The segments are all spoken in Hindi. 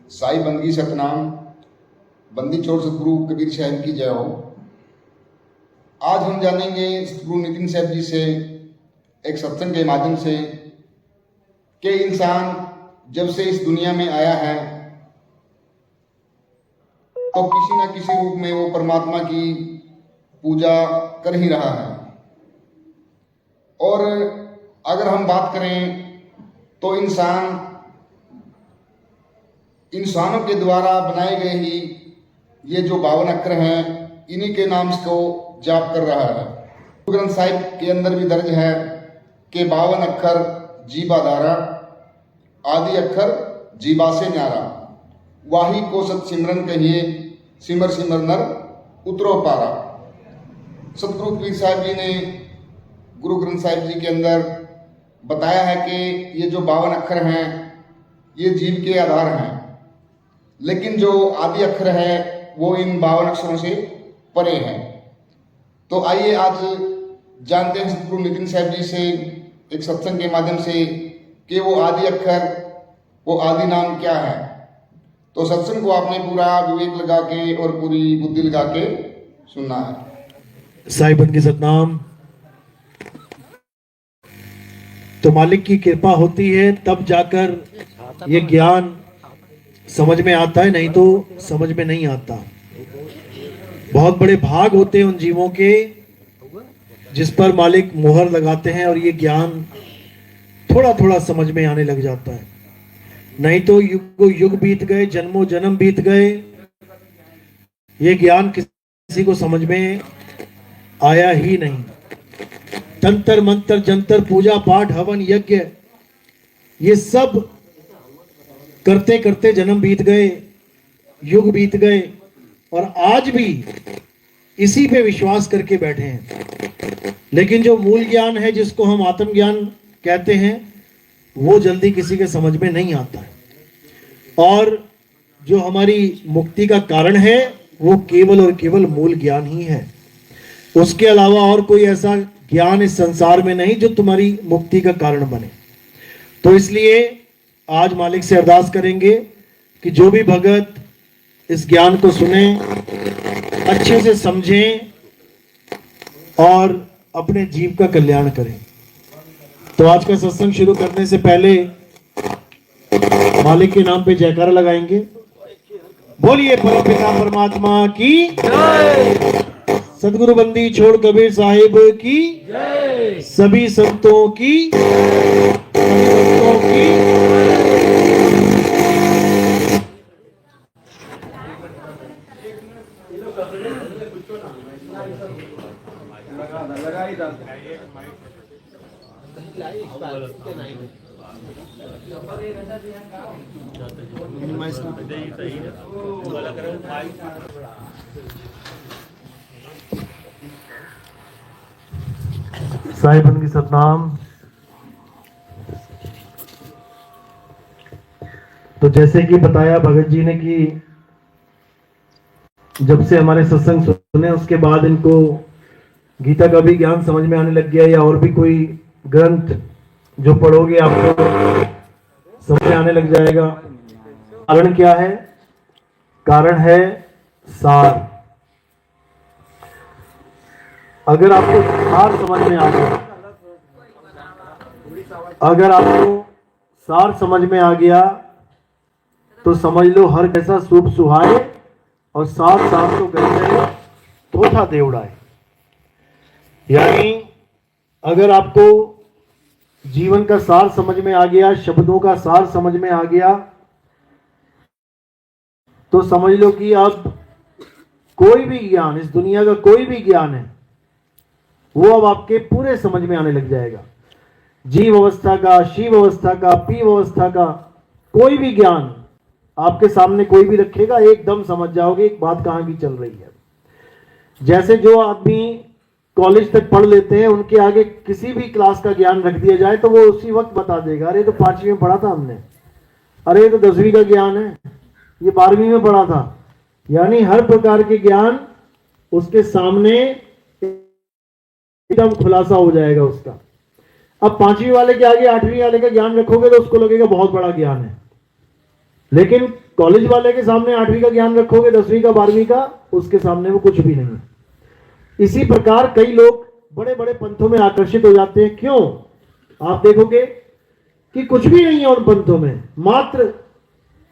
साई बंदगी सतनाम, बंदी छोड़ सतगुरु कबीर साहब की जय हो। आज हम जानेंगे सतगुरु नितिन साहब जी से एक सत्संग के माध्यम से कि इंसान जब से इस दुनिया में आया है तो किसी न किसी रूप में वो परमात्मा की पूजा कर ही रहा है। और अगर हम बात करें तो इंसानों के द्वारा बनाए गए ही ये जो 52 अक्षर हैं, इन्हीं के नाम को जाप कर रहा है। गुरु ग्रंथ साहिब के अंदर भी दर्ज है कि 52 अक्षर जीवा धारा, आदि अक्षर जीवा से न्यारा, वाही को सत सिमरन कहिए, सिमर सिमर नर उतरो पारा। सतगुरु कबीर साहब जी ने गुरु ग्रंथ साहिब जी के अंदर बताया है कि ये जो 52 अक्षर हैं ये जीव के आधार हैं, लेकिन जो आदि अक्षर है वो इन 52 अक्षरों से परे हैं। तो आइए आज जानते हैं सतगुरु नितिन साहब जी से एक सत्संग के माध्यम से कि वो आदि अक्षर, वो आदि नाम क्या है। तो सत्संग को आपने पूरा विवेक लगा के और पूरी बुद्धि लगा के सुनना है। साई बंदगी सतनाम। तो मालिक की कृपा होती है तब जाकर ये ज्ञान समझ में आता है, नहीं तो समझ में नहीं आता। बहुत बड़े भाग होते हैं उन जीवों के जिस पर मालिक मोहर लगाते हैं और ये ज्ञान थोड़ा थोड़ा समझ में आने लग जाता है, नहीं तो युग बीत गए, जन्मों जन्म बीत गए, ये ज्ञान किसी को समझ में आया ही नहीं। तंत्र मंत्र जंतर पूजा पाठ हवन यज्ञ ये सब करते करते जन्म बीत गए, युग बीत गए, और आज भी इसी पे विश्वास करके बैठे हैं। लेकिन जो मूल ज्ञान है, जिसको हम आत्मज्ञान कहते हैं, वो जल्दी किसी के समझ में नहीं आता है। और जो हमारी मुक्ति का कारण है वो केवल और केवल मूल ज्ञान ही है। उसके अलावा और कोई ऐसा ज्ञान इस संसार में नहीं जो तुम्हारी मुक्ति का कारण बने। तो इसलिए आज मालिक से अरदास करेंगे कि जो भी भगत इस ज्ञान को सुने, अच्छे से समझें और अपने जीव का कल्याण करें। तो आज का सत्संग शुरू करने से पहले मालिक के नाम पे जयकारा लगाएंगे। बोलिए परमपिता परमात्मा की जय, सदगुरु बंदी छोड़ कबीर साहिब की जय, सभी संतों की, संतों की। साई बंदगी सतनाम। तो जैसे कि बताया भगत जी ने कि जब से हमारे सत्संग सुने उसके बाद इनको गीता का भी ज्ञान समझ में आने लग गया, या और भी कोई ग्रंथ जो पढ़ोगे आपको समझ में आने लग जाएगा। कारण क्या है? कारण है सार। अगर आपको सार समझ में आ गया, अगर आपको सार समझ में आ गया तो समझ लो हर कैसा शुभ सुहाए और साथ साथ तो गए तो था देवड़ाए। यानी अगर आपको जीवन का सार समझ में आ गया, शब्दों का सार समझ में आ गया, तो समझ लो कि अब कोई भी ज्ञान, इस दुनिया का कोई भी ज्ञान है वो अब आपके पूरे समझ में आने लग जाएगा। जीव अवस्था का, शिव अवस्था का, पीव अवस्था का कोई भी ज्ञान आपके सामने कोई भी रखेगा, एकदम समझ जाओगे एक बात कहां की चल रही है। जैसे जो आदमी कॉलेज तक पढ़ लेते हैं, उनके आगे किसी भी क्लास का ज्ञान रख दिया जाए तो वो उसी वक्त बता देगा, अरे तो 5वीं में पढ़ा था हमने, अरे तो 10वीं का ज्ञान है, ये 12वीं में पढ़ा था। यानी हर प्रकार के ज्ञान उसके सामने एकदम खुलासा हो जाएगा उसका। अब 5वीं वाले के आगे 8वीं वाले का ज्ञान रखोगे तो उसको लगेगा बहुत बड़ा ज्ञान है, लेकिन कॉलेज वाले के सामने 8वीं का ज्ञान रखोगे, 10वीं का, 12वीं का, उसके सामने वो कुछ भी नहीं है। इसी प्रकार कई लोग बड़े बड़े पंथों में आकर्षित हो जाते हैं। क्यों? आप देखोगे कि कुछ भी नहीं है उन पंथों में, मात्र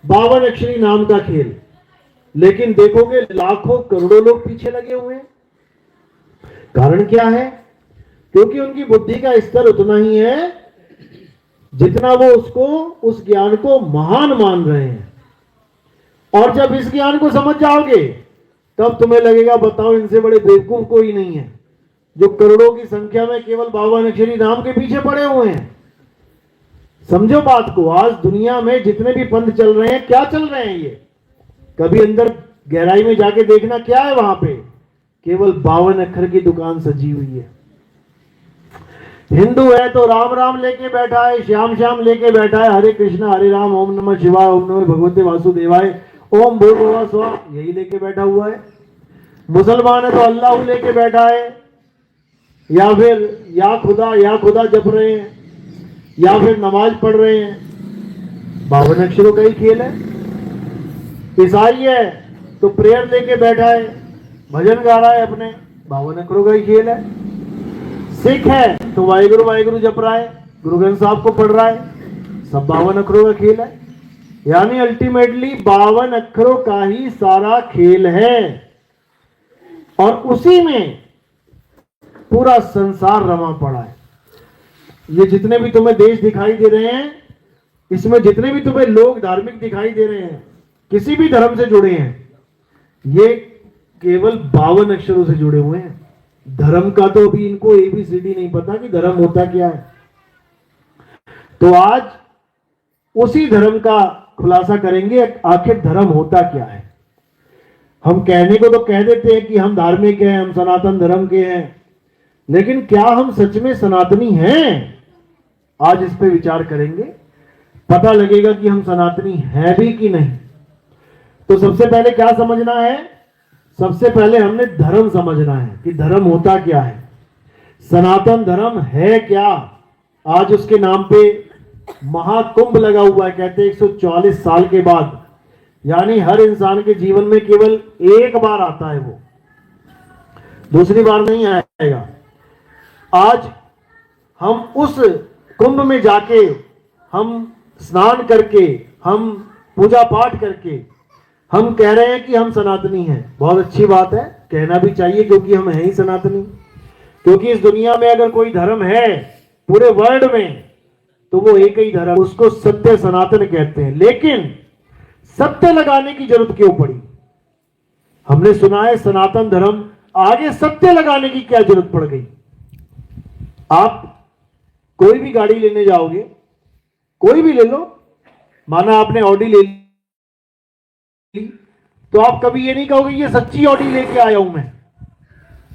52 अक्षरी नाम का खेल, लेकिन देखोगे लाखों करोड़ों लोग पीछे लगे हुए हैं। कारण क्या है? क्योंकि उनकी बुद्धि का स्तर उतना ही है जितना वो उस ज्ञान को महान मान रहे हैं। और जब इस ज्ञान को समझ जाओगे तब तुम्हें लगेगा बताओ इनसे बड़े बेवकूफ कोई नहीं है, जो करोड़ों की संख्या में केवल 52 अक्षरी नाम के पीछे पड़े हुए हैं। समझो बात को, आज दुनिया में जितने भी पंथ चल रहे हैं, क्या चल रहे हैं ये? कभी अंदर गहराई में जाके देखना क्या है वहां पे? केवल 52 अक्षर की दुकान सजी हुई है। हिंदू है तो राम राम लेके बैठा है, श्याम श्याम लेके बैठा है, हरे कृष्णा हरे राम, ओम नमः शिवाय, ओम नमः भगवते वासुदेवाय, ओम भूर्भुवः स्वः, यही लेके बैठा हुआ है। मुसलमान है तो अल्लाह लेके बैठा है, या फिर या खुदा जप रहे हैं, या फिर नमाज पढ़ रहे हैं। 52 अक्षरों का ही खेल है। ईसाई है तो प्रेयर लेके बैठा है, भजन गा रहा है अपने, 52 अक्षरों का ही खेल है। सिख है तो वाहिगुरु वाहिगुरु जप रहा है, गुरु ग्रंथ साहब को पढ़ रहा है, सब 52 अक्षरों का खेल है। यानी अल्टीमेटली 52 अक्षरों का ही सारा खेल है, और उसी में पूरा संसार रमा पड़ा है। ये जितने भी तुम्हें देश दिखाई दे रहे हैं, इसमें जितने भी तुम्हें लोग धार्मिक दिखाई दे रहे हैं, किसी भी धर्म से जुड़े हैं, ये केवल 52 अक्षरों से जुड़े हुए हैं। धर्म का तो अभी इनको ABCD नहीं पता कि धर्म होता क्या है। तो आज उसी धर्म का खुलासा करेंगे, आखिर धर्म होता क्या है। हम कहने को तो कह देते हैं कि हम धार्मिक हैं, हम सनातन धर्म के हैं, लेकिन क्या हम सच में सनातनी हैं? आज इस पे विचार करेंगे, पता लगेगा कि हम सनातनी हैं भी कि नहीं। तो सबसे पहले क्या समझना है? सबसे पहले हमने धर्म समझना है कि धर्म होता क्या है, सनातन धर्म है क्या। आज उसके नाम पे महाकुंभ लगा हुआ है, कहते हैं 144 साल के बाद, यानी हर इंसान के जीवन में केवल एक बार आता है, वो दूसरी बार नहीं आएगा। आज हम उस कुंभ में जाके, हम स्नान करके, हम पूजा पाठ करके, हम कह रहे हैं कि हम सनातनी हैं। बहुत अच्छी बात है, कहना भी चाहिए, क्योंकि हम हैं ही सनातनी। क्योंकि इस दुनिया में अगर कोई धर्म है पूरे वर्ल्ड में, तो वो एक ही धर्म, उसको सत्य सनातन कहते हैं। लेकिन सत्य लगाने की जरूरत क्यों पड़ी? हमने सुना है सनातन धर्म, आगे सत्य लगाने की क्या जरूरत पड़ गई? आप कोई भी गाड़ी लेने जाओगे, कोई भी ले लो, माना आपने ऑडी ले ली, तो आप कभी ये नहीं कहोगे ये सच्ची ऑडी लेके आया हूं मैं।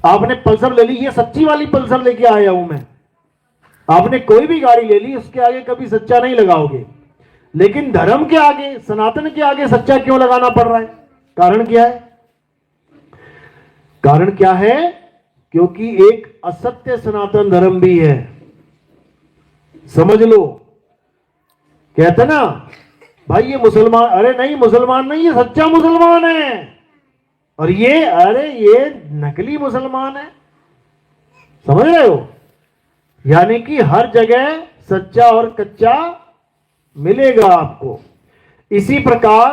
आपने पल्सर ले ली, ये सच्ची वाली पल्सर लेके आया हूं मैं। आपने कोई भी गाड़ी ले ली, उसके आगे कभी सच्चा नहीं लगाओगे। लेकिन धर्म के आगे, सनातन के आगे सच्चा क्यों लगाना पड़ रहा है? कारण क्या है? कारण क्या है? क्योंकि एक असत्य सनातन धर्म भी है, समझ लो। कहते ना भाई ये मुसलमान, अरे नहीं मुसलमान नहीं, ये सच्चा मुसलमान है, और ये अरे ये नकली मुसलमान है। समझ रहे हो? यानी कि हर जगह सच्चा और कच्चा मिलेगा आपको। इसी प्रकार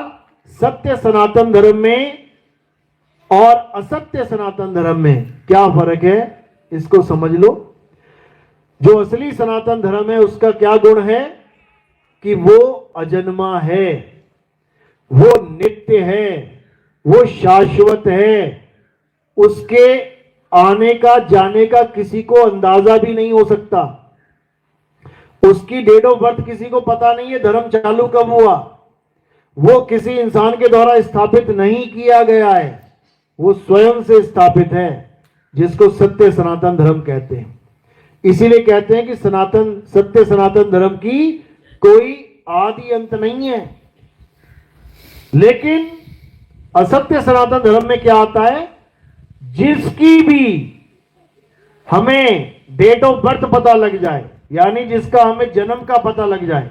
सत्य सनातन धर्म में और असत्य सनातन धर्म में क्या फर्क है, इसको समझ लो। जो असली सनातन धर्म है उसका क्या गुण है कि वो अजन्मा है, वो नित्य है, वो शाश्वत है। उसके आने का जाने का किसी को अंदाजा भी नहीं हो सकता। उसकी डेट ऑफ बर्थ किसी को पता नहीं है, धर्म चालू कब हुआ, वो किसी इंसान के द्वारा स्थापित नहीं किया गया है, वो स्वयं से स्थापित है, जिसको सत्य सनातन धर्म कहते हैं। इसीलिए कहते हैं कि सनातन सत्य सनातन धर्म की कोई आदि अंत नहीं है। लेकिन असत्य सनातन धर्म में क्या आता है? जिसकी भी हमें डेट ऑफ बर्थ पता लग जाए, यानी जिसका हमें जन्म का पता लग जाए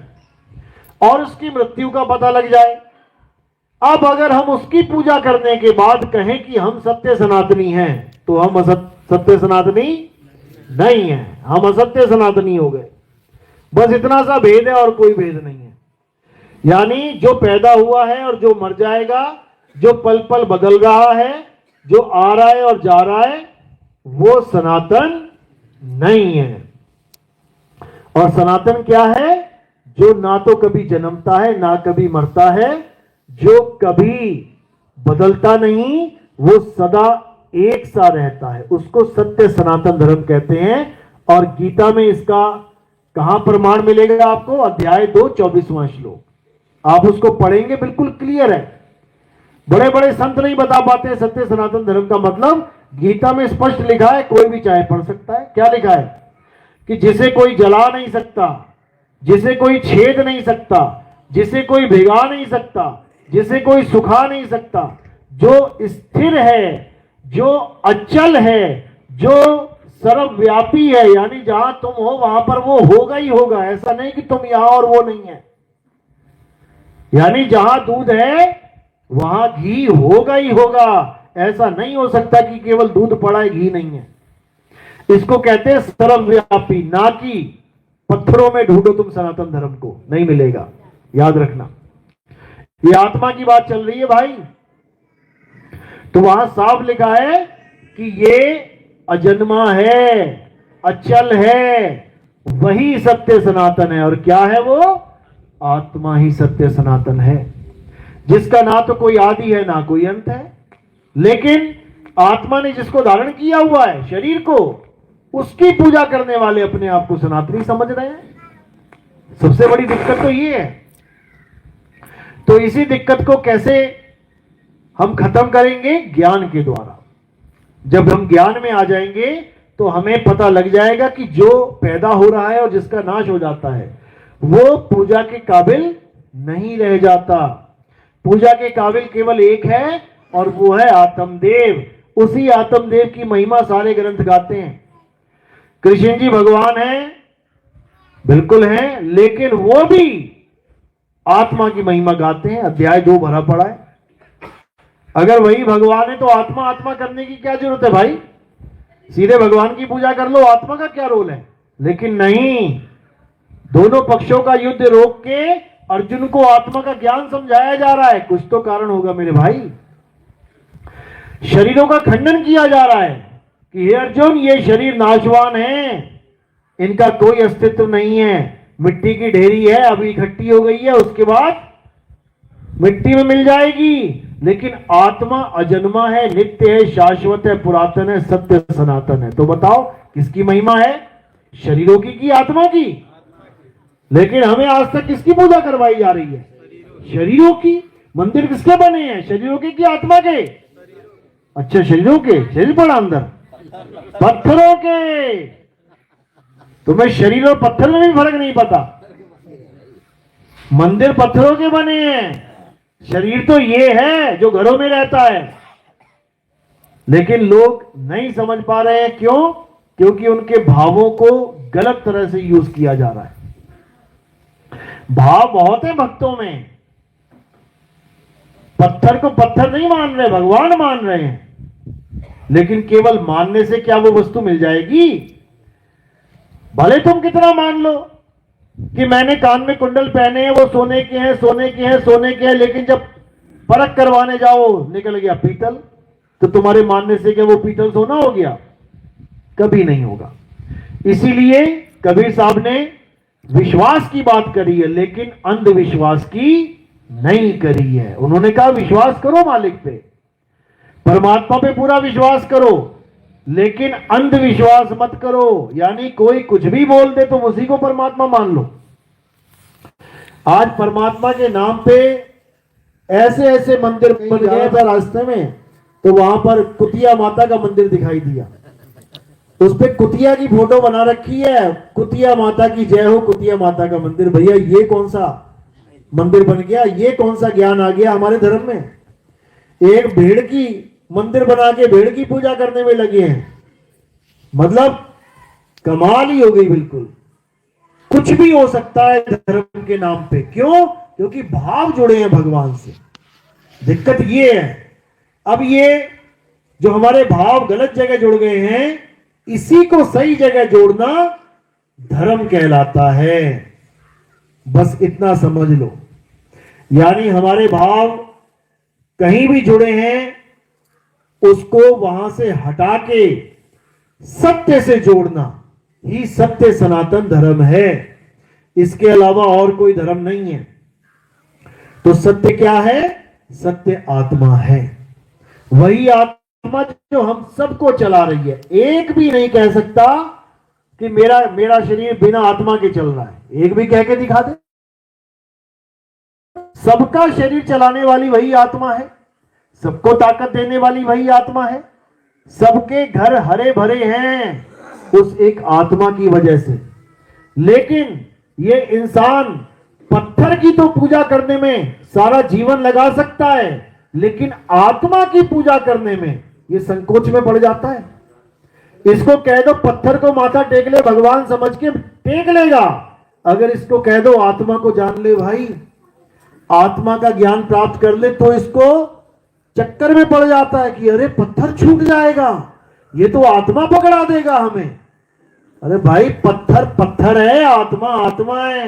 और उसकी मृत्यु का पता लग जाए, अब अगर हम उसकी पूजा करने के बाद कहें कि हम सत्य सनातनी हैं, तो हम सत्य सनातनी नहीं है, हम असत्य सनातनी हो गए। बस इतना सा भेद है और कोई भेद नहीं है। यानी जो पैदा हुआ है और जो मर जाएगा, जो पल पल बदल रहा है, जो आ रहा है और जा रहा है, वो सनातन नहीं है। और सनातन क्या है? जो ना तो कभी जन्मता है ना कभी मरता है, जो कभी बदलता नहीं, वो सदा एक सा रहता है, उसको सत्य सनातन धर्म कहते हैं। और गीता में इसका कहां प्रमाण मिलेगा आपको? अध्याय 2 24वां श्लोक, आप उसको पढ़ेंगे, बिल्कुल क्लियर है। बड़े बड़े संत नहीं बता पाते सत्य सनातन धर्म का मतलब। गीता में स्पष्ट लिखा है, कोई भी चाहे पढ़ सकता है। क्या लिखा है? कि जिसे कोई जला नहीं सकता, जिसे कोई छेद नहीं सकता, जिसे कोई भिगा नहीं सकता, जिसे कोई सुखा नहीं सकता, जो स्थिर है, जो अचल है, जो सर्वव्यापी है, यानी जहां तुम हो वहां पर वो होगा ही होगा। ऐसा नहीं कि तुम यहां और वो नहीं है। यानी जहां दूध है वहां घी होगा ही होगा। ऐसा नहीं हो सकता कि केवल दूध पड़ा है, घी नहीं है। इसको कहते हैं सर्वव्यापी, ना कि पत्थरों में ढूंढो तुम सनातन धर्म को, नहीं मिलेगा, याद रखना। ये आत्मा की बात चल रही है भाई। तो वहां साफ लिखा है कि ये अजन्मा है, अचल है, वही सत्य सनातन है। और क्या है वो? आत्मा ही सत्य सनातन है, जिसका ना तो कोई आदि है ना कोई अंत है। लेकिन आत्मा ने जिसको धारण किया हुआ है, शरीर को, उसकी पूजा करने वाले अपने आप को सनातनी समझ रहे हैं। सबसे बड़ी दिक्कत तो ये है। तो इसी दिक्कत को कैसे हम खत्म करेंगे? ज्ञान के द्वारा। जब हम ज्ञान में आ जाएंगे तो हमें पता लग जाएगा कि जो पैदा हो रहा है और जिसका नाश हो जाता है, वो पूजा के काबिल नहीं रह जाता। पूजा के काबिल केवल एक है, और वो है आत्मदेव। उसी आत्मदेव की महिमा सारे ग्रंथ गाते हैं। कृष्ण जी भगवान हैं, बिल्कुल हैं, लेकिन वो भी आत्मा की महिमा गाते हैं। अध्याय 2 भरा पड़ा है। अगर वही भगवान है तो आत्मा आत्मा करने की क्या जरूरत है भाई? सीधे भगवान की पूजा कर लो, आत्मा का क्या रोल है? लेकिन नहीं, दोनों पक्षों का युद्ध रोक के अर्जुन को आत्मा का ज्ञान समझाया जा रहा है। कुछ तो कारण होगा मेरे भाई। शरीरों का खंडन किया जा रहा है कि हे अर्जुन, ये शरीर नाशवान है, इनका कोई अस्तित्व नहीं है, मिट्टी की ढेरी है, अभी इकट्ठी हो गई है, उसके बाद मिट्टी में मिल जाएगी। लेकिन आत्मा अजन्मा है, नित्य है, शाश्वत है, पुरातन है, सत्य सनातन है। तो बताओ किसकी महिमा है? शरीरों की आत्मा की? लेकिन हमें आज तक किसकी पूजा करवाई जा रही है? शरीरों की। मंदिर किसके बने हैं? शरीरों के कि आत्मा के? अच्छा, शरीरों के। शरीर पड़ा अंदर, पत्थरों के। तुम्हें शरीर और पत्थर में भी फर्क नहीं पता। मंदिर पत्थरों के बने हैं, शरीर तो ये है जो घरों में रहता है। लेकिन लोग नहीं समझ पा रहे हैं। क्यों? क्योंकि उनके भावों को गलत तरह से यूज किया जा रहा है। भाव बहुत है भक्तों में, पत्थर को पत्थर नहीं मान रहे, भगवान मान रहे हैं। लेकिन केवल मानने से क्या वो वस्तु मिल जाएगी? भले तुम कितना मान लो कि मैंने कान में कुंडल पहने हैं, वो सोने के हैं, सोने के हैं, सोने के हैं, लेकिन जब परख करवाने जाओ निकल गया पीतल, तो तुम्हारे मानने से क्या वो पीतल सोना हो गया? कभी नहीं होगा। इसीलिए कबीर साहब ने विश्वास की बात करी है, लेकिन अंधविश्वास की नहीं करी है। उन्होंने कहा विश्वास करो मालिक पे, परमात्मा पे पूरा विश्वास करो, लेकिन अंधविश्वास मत करो। यानी कोई कुछ भी बोल दे तुम उसी को परमात्मा मान लो। आज परमात्मा के नाम पे ऐसे ऐसे मंदिर बन गए थे रास्ते में, तो वहां पर कुतिया माता का मंदिर दिखाई दिया, उस पे कुतिया की फोटो बना रखी है, कुतिया माता की जय हो, कुतिया माता का मंदिर। भैया ये कौन सा मंदिर बन गया? ये कौन सा ज्ञान आ गया हमारे धर्म में? एक भेड़ की मंदिर बना के भेड़ की पूजा करने में लगे हैं। मतलब कमाल ही हो गई बिल्कुल। कुछ भी हो सकता है धर्म के नाम पे। क्यों? क्योंकि भाव जुड़े हैं भगवान से। दिक्कत ये है। अब ये जो हमारे भाव गलत जगह जुड़ गए हैं, इसी को सही जगह जोड़ना धर्म कहलाता है। बस इतना समझ लो। यानी हमारे भाव कहीं भी जुड़े हैं, उसको वहां से हटा के सत्य से जोड़ना ही सत्य सनातन धर्म है। इसके अलावा और कोई धर्म नहीं है। तो सत्य क्या है? सत्य आत्मा है। वही आत्मा जो हम सबको चला रही है। एक भी नहीं कह सकता कि मेरा शरीर बिना आत्मा के चल रहा है। एक भी कह के दिखा दे। सबका शरीर चलाने वाली वही आत्मा है। सबको ताकत देने वाली वही आत्मा है। सबके घर हरे भरे हैं उस एक आत्मा की वजह से। लेकिन ये इंसान पत्थर की तो पूजा करने में सारा जीवन लगा सकता है, लेकिन आत्मा की पूजा करने में ये संकोच में पड़ जाता है। इसको कह दो पत्थर को माथा टेक ले, भगवान समझ के टेक लेगा। अगर इसको कह दो आत्मा को जान ले भाई, आत्मा का ज्ञान प्राप्त कर ले, तो इसको चक्कर में पड़ जाता है कि अरे पत्थर छूट जाएगा, ये तो आत्मा पकड़ा देगा हमें। अरे भाई पत्थर पत्थर है, आत्मा आत्मा है।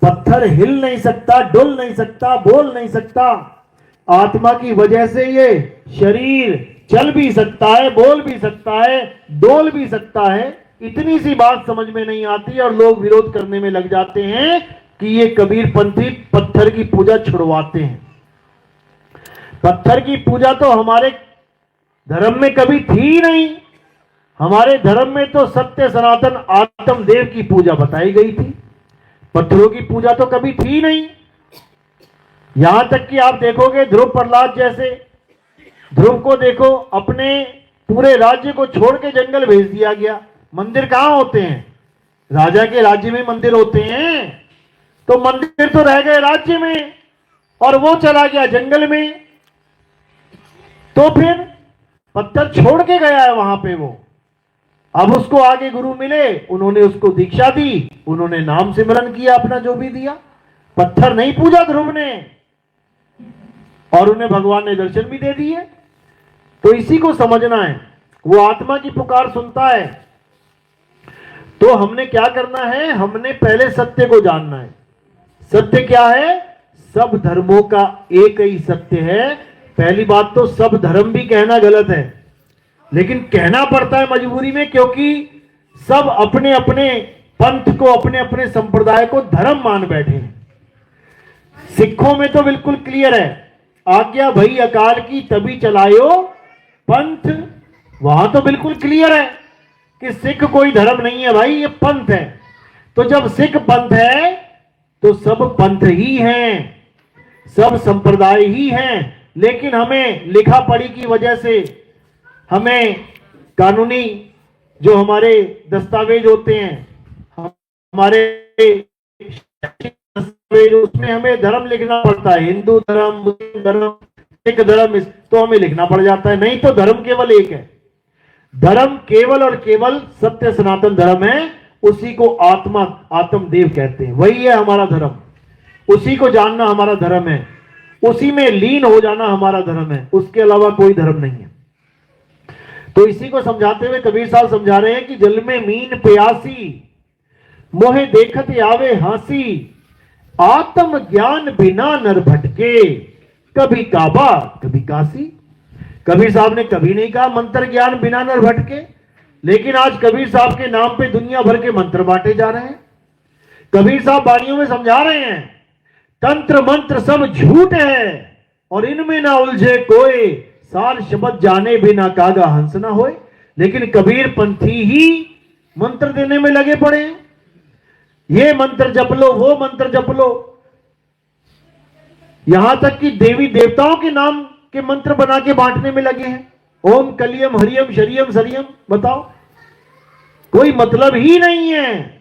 पत्थर हिल नहीं सकता, डुल नहीं सकता, बोल नहीं सकता। आत्मा की वजह से ये शरीर चल भी सकता है, बोल भी सकता है, डोल भी सकता है। इतनी सी बात समझ में नहीं आती और लोग विरोध करने में लग जाते हैं कि ये कबीर पंथी पत्थर की पूजा छुड़वाते हैं। पत्थर की पूजा तो हमारे धर्म में कभी थी नहीं। हमारे धर्म में तो सत्य सनातन आत्म देव की पूजा बताई गई थी। पत्थरों की पूजा तो कभी थी नहीं। यहां तक कि आप देखोगे ध्रुव प्रहलाद जैसे, ध्रुव को देखो, अपने पूरे राज्य को छोड़ के जंगल भेज दिया गया। मंदिर कहां होते हैं? राजा के राज्य में मंदिर होते हैं। तो मंदिर तो रह गए राज्य में और वो चला गया जंगल में। तो फिर पत्थर छोड़ के गया है वहां पे वो। अब उसको आगे गुरु मिले, उन्होंने उसको दीक्षा दी, उन्होंने नाम सिमरन किया अपना जो भी दिया। पत्थर नहीं पूजा ध्रुव ने, और उन्हें भगवान ने दर्शन भी दे दिए। तो इसी को समझना है। वो आत्मा की पुकार सुनता है। तो हमने क्या करना है? हमने पहले सत्य को जानना है। सत्य क्या है? सब धर्मों का एक ही सत्य है। पहली बात तो सब धर्म भी कहना गलत है, लेकिन कहना पड़ता है मजबूरी में, क्योंकि सब अपने अपने पंथ को, अपने अपने संप्रदाय को धर्म मान बैठे हैं। सिखों में तो बिल्कुल क्लियर है, आज्ञा भई अकाल की तभी चलायो पंथ। वहां तो बिल्कुल क्लियर है कि सिख कोई धर्म नहीं है भाई, ये पंथ है। तो जब सिख पंथ है तो सब पंथ ही हैं, सब संप्रदाय ही हैं। लेकिन हमें लिखा पढ़ी की वजह से, हमें कानूनी जो हमारे दस्तावेज होते हैं, हमारे दस्तावेज, उसमें हमें धर्म लिखना पड़ता है। हिंदू धर्म, मुस्लिम धर्म, सिख धर्म, तो हमें लिखना पड़ जाता है। नहीं तो धर्म केवल एक है। धर्म केवल और केवल सत्य सनातन धर्म है। उसी को आत्मा आत्म देव कहते हैं। वही है हमारा धर्म। उसी को जानना हमारा धर्म है। उसी में लीन हो जाना हमारा धर्म है। उसके अलावा कोई धर्म नहीं है। तो इसी को समझाते हुए कबीर साहब समझा रहे हैं कि जल में मीन प्यासी, मोहे देखत आवे हासी, आत्म ज्ञान बिना नर भटके, कभी काबा कभी काशी। कबीर साहब ने कभी नहीं कहा मंत्र ज्ञान बिना नर भटके, लेकिन आज कबीर साहब के नाम पे दुनिया भर के मंत्र बांटे जा रहे हैं। कबीर साहब वाणियों में समझा रहे हैं तंत्र मंत्र सब झूठ है और इनमें ना उलझे कोई, सार शब्द जाने बिना कागा हंस ना होए। लेकिन कबीर पंथी ही मंत्र देने में लगे पड़े हैं। ये मंत्र जप लो, वो मंत्र जप लो, यहां तक कि देवी देवताओं के नाम के मंत्र बना के बांटने में लगे हैं। ओम कलियम हरियम शरियम सरियम। बताओ, कोई मतलब ही नहीं है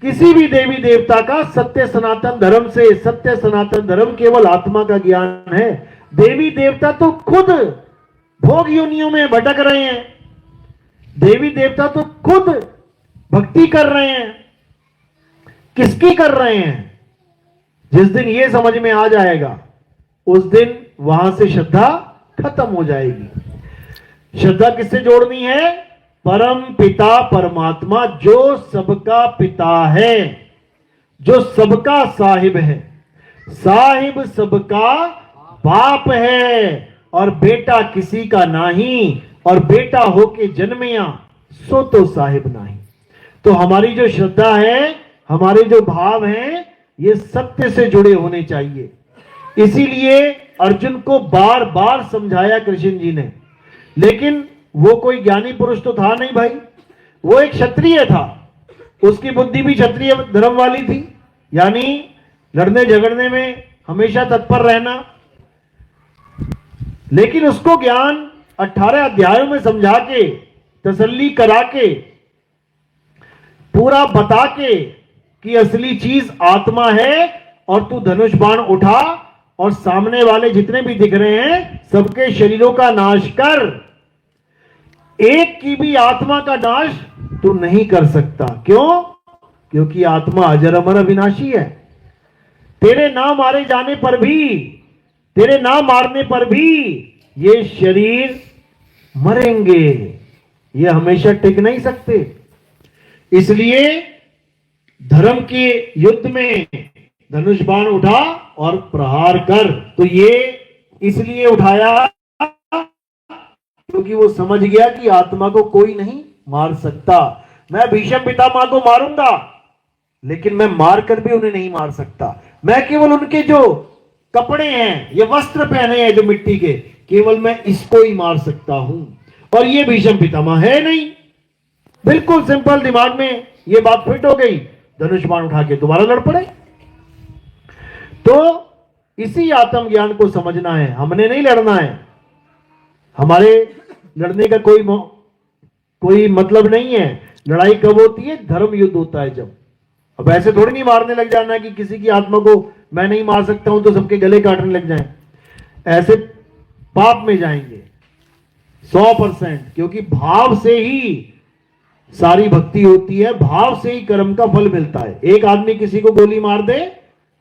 किसी भी देवी देवता का सत्य सनातन धर्म से। सत्य सनातन धर्म केवल आत्मा का ज्ञान है। देवी देवता तो खुद भोग योनियों में भटक रहे हैं। देवी देवता तो खुद भक्ति कर रहे हैं। किसकी कर रहे हैं? जिस दिन ये समझ में आ जाएगा उस दिन वहां से श्रद्धा खत्म हो जाएगी। श्रद्धा किससे जोड़नी है? परम पिता परमात्मा जो सबका पिता है, जो सबका साहिब है, साहिब सबका बाप है, और बेटा किसी का नहीं, और बेटा होके जन्मिया सो तो साहिब नहीं। तो हमारी जो श्रद्धा है, हमारे जो भाव हैं, ये सत्य से जुड़े होने चाहिए। इसीलिए अर्जुन को बार बार समझाया कृष्ण जी ने, लेकिन वो कोई ज्ञानी पुरुष तो था नहीं भाई, वो एक क्षत्रिय था, उसकी बुद्धि भी क्षत्रिय धर्म वाली थी, यानी लड़ने झगड़ने में हमेशा तत्पर रहना। लेकिन उसको ज्ञान 18 अध्यायों में समझा के, तसल्ली करा के, पूरा बता के कि असली चीज आत्मा है, और तू धनुष बाण उठा और सामने वाले जितने भी दिख रहे हैं सबके शरीरों का नाश कर, एक की भी आत्मा का नाश तू नहीं कर सकता। क्यों? क्योंकि आत्मा अजर अमर अविनाशी है। तेरे ना मारे जाने पर भी, तेरे ना मारने पर भी ये शरीर मरेंगे, ये हमेशा टिक नहीं सकते। इसलिए धर्म के युद्ध में धनुष बाण उठा और प्रहार कर। तो ये इसलिए उठाया क्योंकि वो समझ गया कि आत्मा को कोई नहीं मार सकता। मैं भीष्म पितामह को मारूंगा, लेकिन मैं मारकर भी उन्हें नहीं मार सकता। मैं केवल उनके जो कपड़े हैं, ये वस्त्र पहने हैं जो मिट्टी के, केवल मैं इसको ही मार सकता हूं, और ये भीष्म पितामह है नहीं। बिल्कुल सिंपल, दिमाग में ये बात फिट हो गई, धनुष बाण उठा के दोबारा लड़ पड़े। तो इसी आत्मज्ञान को समझना है, हमने नहीं लड़ना है। हमारे लड़ने का कोई मतलब नहीं है। लड़ाई कब होती है? धर्म युद्ध होता है जब। अब ऐसे थोड़ी नहीं मारने लग जाना कि किसी की आत्मा को मैं नहीं मार सकता हूं तो सबके गले काटने लग जाएं। ऐसे पाप में जाएंगे 100%, क्योंकि भाव से ही सारी भक्ति होती है, भाव से ही कर्म का फल मिलता है। एक आदमी किसी को गोली मार दे,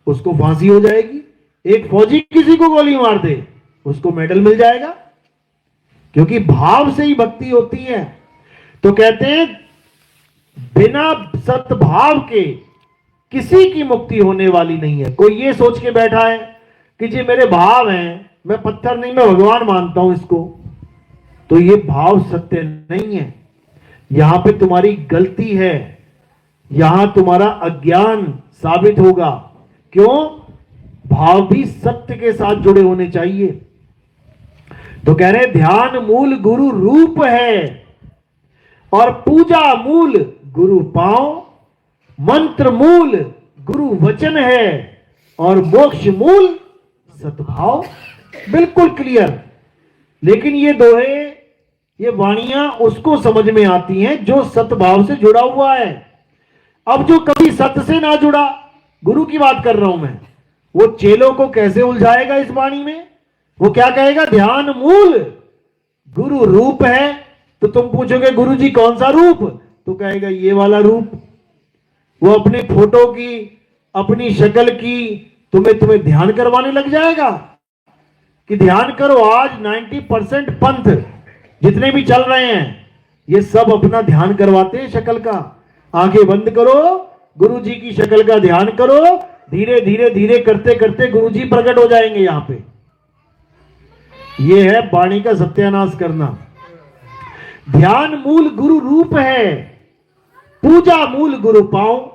उसको फांसी हो जाएगी। एक फौजी किसी को गोली मार दे, उसको मेडल मिल जाएगा, क्योंकि भाव से ही भक्ति होती है। तो कहते हैं बिना सद्भाव के किसी की मुक्ति होने वाली नहीं है। कोई ये सोच के बैठा है कि जी मेरे भाव हैं, मैं पत्थर नहीं, मैं भगवान मानता हूं इसको, तो ये भाव सत्य नहीं है। यहां पे तुम्हारी गलती है, यहां तुम्हारा अज्ञान साबित होगा। क्यों? भाव भी सत्य के साथ जुड़े होने चाहिए। तो कह रहे ध्यान मूल गुरु रूप है, और पूजा मूल गुरु पांव, मंत्र मूल गुरु वचन है, और मोक्ष मूल सद्भाव। बिल्कुल क्लियर। लेकिन ये दोहे, ये वाणियां उसको समझ में आती हैं जो सद्भाव से जुड़ा हुआ है। अब जो कभी सत्य से ना जुड़ा, गुरु की बात कर रहा हूं मैं, वो चेलों को कैसे उलझाएगा इस वाणी में? वो क्या कहेगा? ध्यान मूल गुरु रूप है। तो तुम पूछोगे गुरु जी कौन सा रूप? तो कहेगा ये वाला रूप। वो अपनी फोटो की, अपनी शक्ल की तुम्हें ध्यान करवाने लग जाएगा कि ध्यान करो। आज 90% पंथ जितने भी चल रहे हैं, ये सब अपना ध्यान करवाते हैं शक्ल का। आंखें बंद करो, गुरु जी की शक्ल का ध्यान करो, धीरे धीरे धीरे करते करते गुरु जी प्रकट हो जाएंगे यहां पे। ये है वाणी का सत्यानाश करना। ध्यान मूल गुरु रूप है, पूजा मूल गुरु पांव।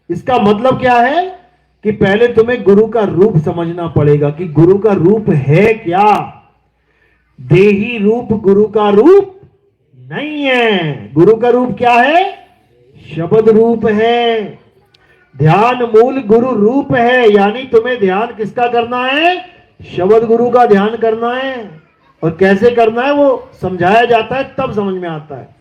इसका मतलब क्या है कि पहले तुम्हें गुरु का रूप समझना पड़ेगा कि गुरु का रूप है क्या। देही रूप गुरु का रूप नहीं है। गुरु का रूप क्या है? शब्द रूप है। ध्यान मूल गुरु रूप है, यानी तुम्हें ध्यान किसका करना है? शब्द गुरु का ध्यान करना है। और कैसे करना है वो समझाया जाता है, तब समझ में आता है।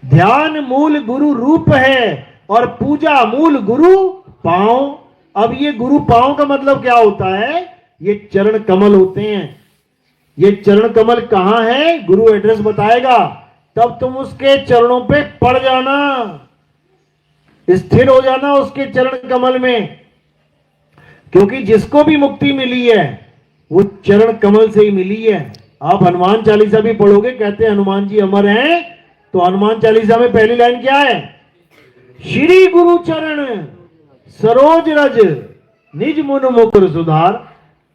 ध्यान मूल गुरु रूप है, और पूजा मूल गुरु पांव। अब ये गुरु पांव का मतलब क्या होता है? ये चरण कमल होते हैं। ये चरण कमल कहां है? गुरु एड्रेस बताएगा, तब तुम उसके चरणों पे पड़ जाना, स्थिर हो जाना उसके चरण कमल में। क्योंकि जिसको भी मुक्ति मिली है वो चरण कमल से ही मिली है। आप हनुमान चालीसा भी पढ़ोगे, कहते हैं हनुमान जी अमर हैं, तो हनुमान चालीसा में पहली लाइन क्या है? श्री गुरु चरण सरोज रज निज मुन मुकुर सुधार।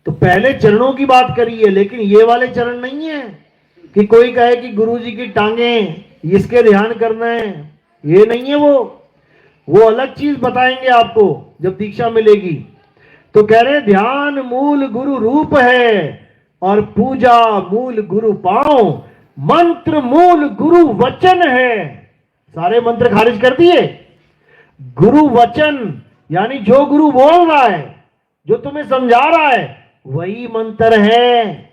तो पहले चरणों की बात करी है, लेकिन ये वाले चरण नहीं है कि कोई कहे कि गुरु जी की टांगे इसके ध्यान करना है, ये नहीं है। वो अलग चीज बताएंगे आपको जब दीक्षा मिलेगी। तो कह रहे ध्यान मूल गुरु रूप है और पूजा मूल गुरु पांव, मंत्र मूल गुरु वचन है। सारे मंत्र खारिज कर दिए। गुरु वचन यानी जो गुरु बोल रहा है, जो तुम्हें समझा रहा है, वही मंत्र है।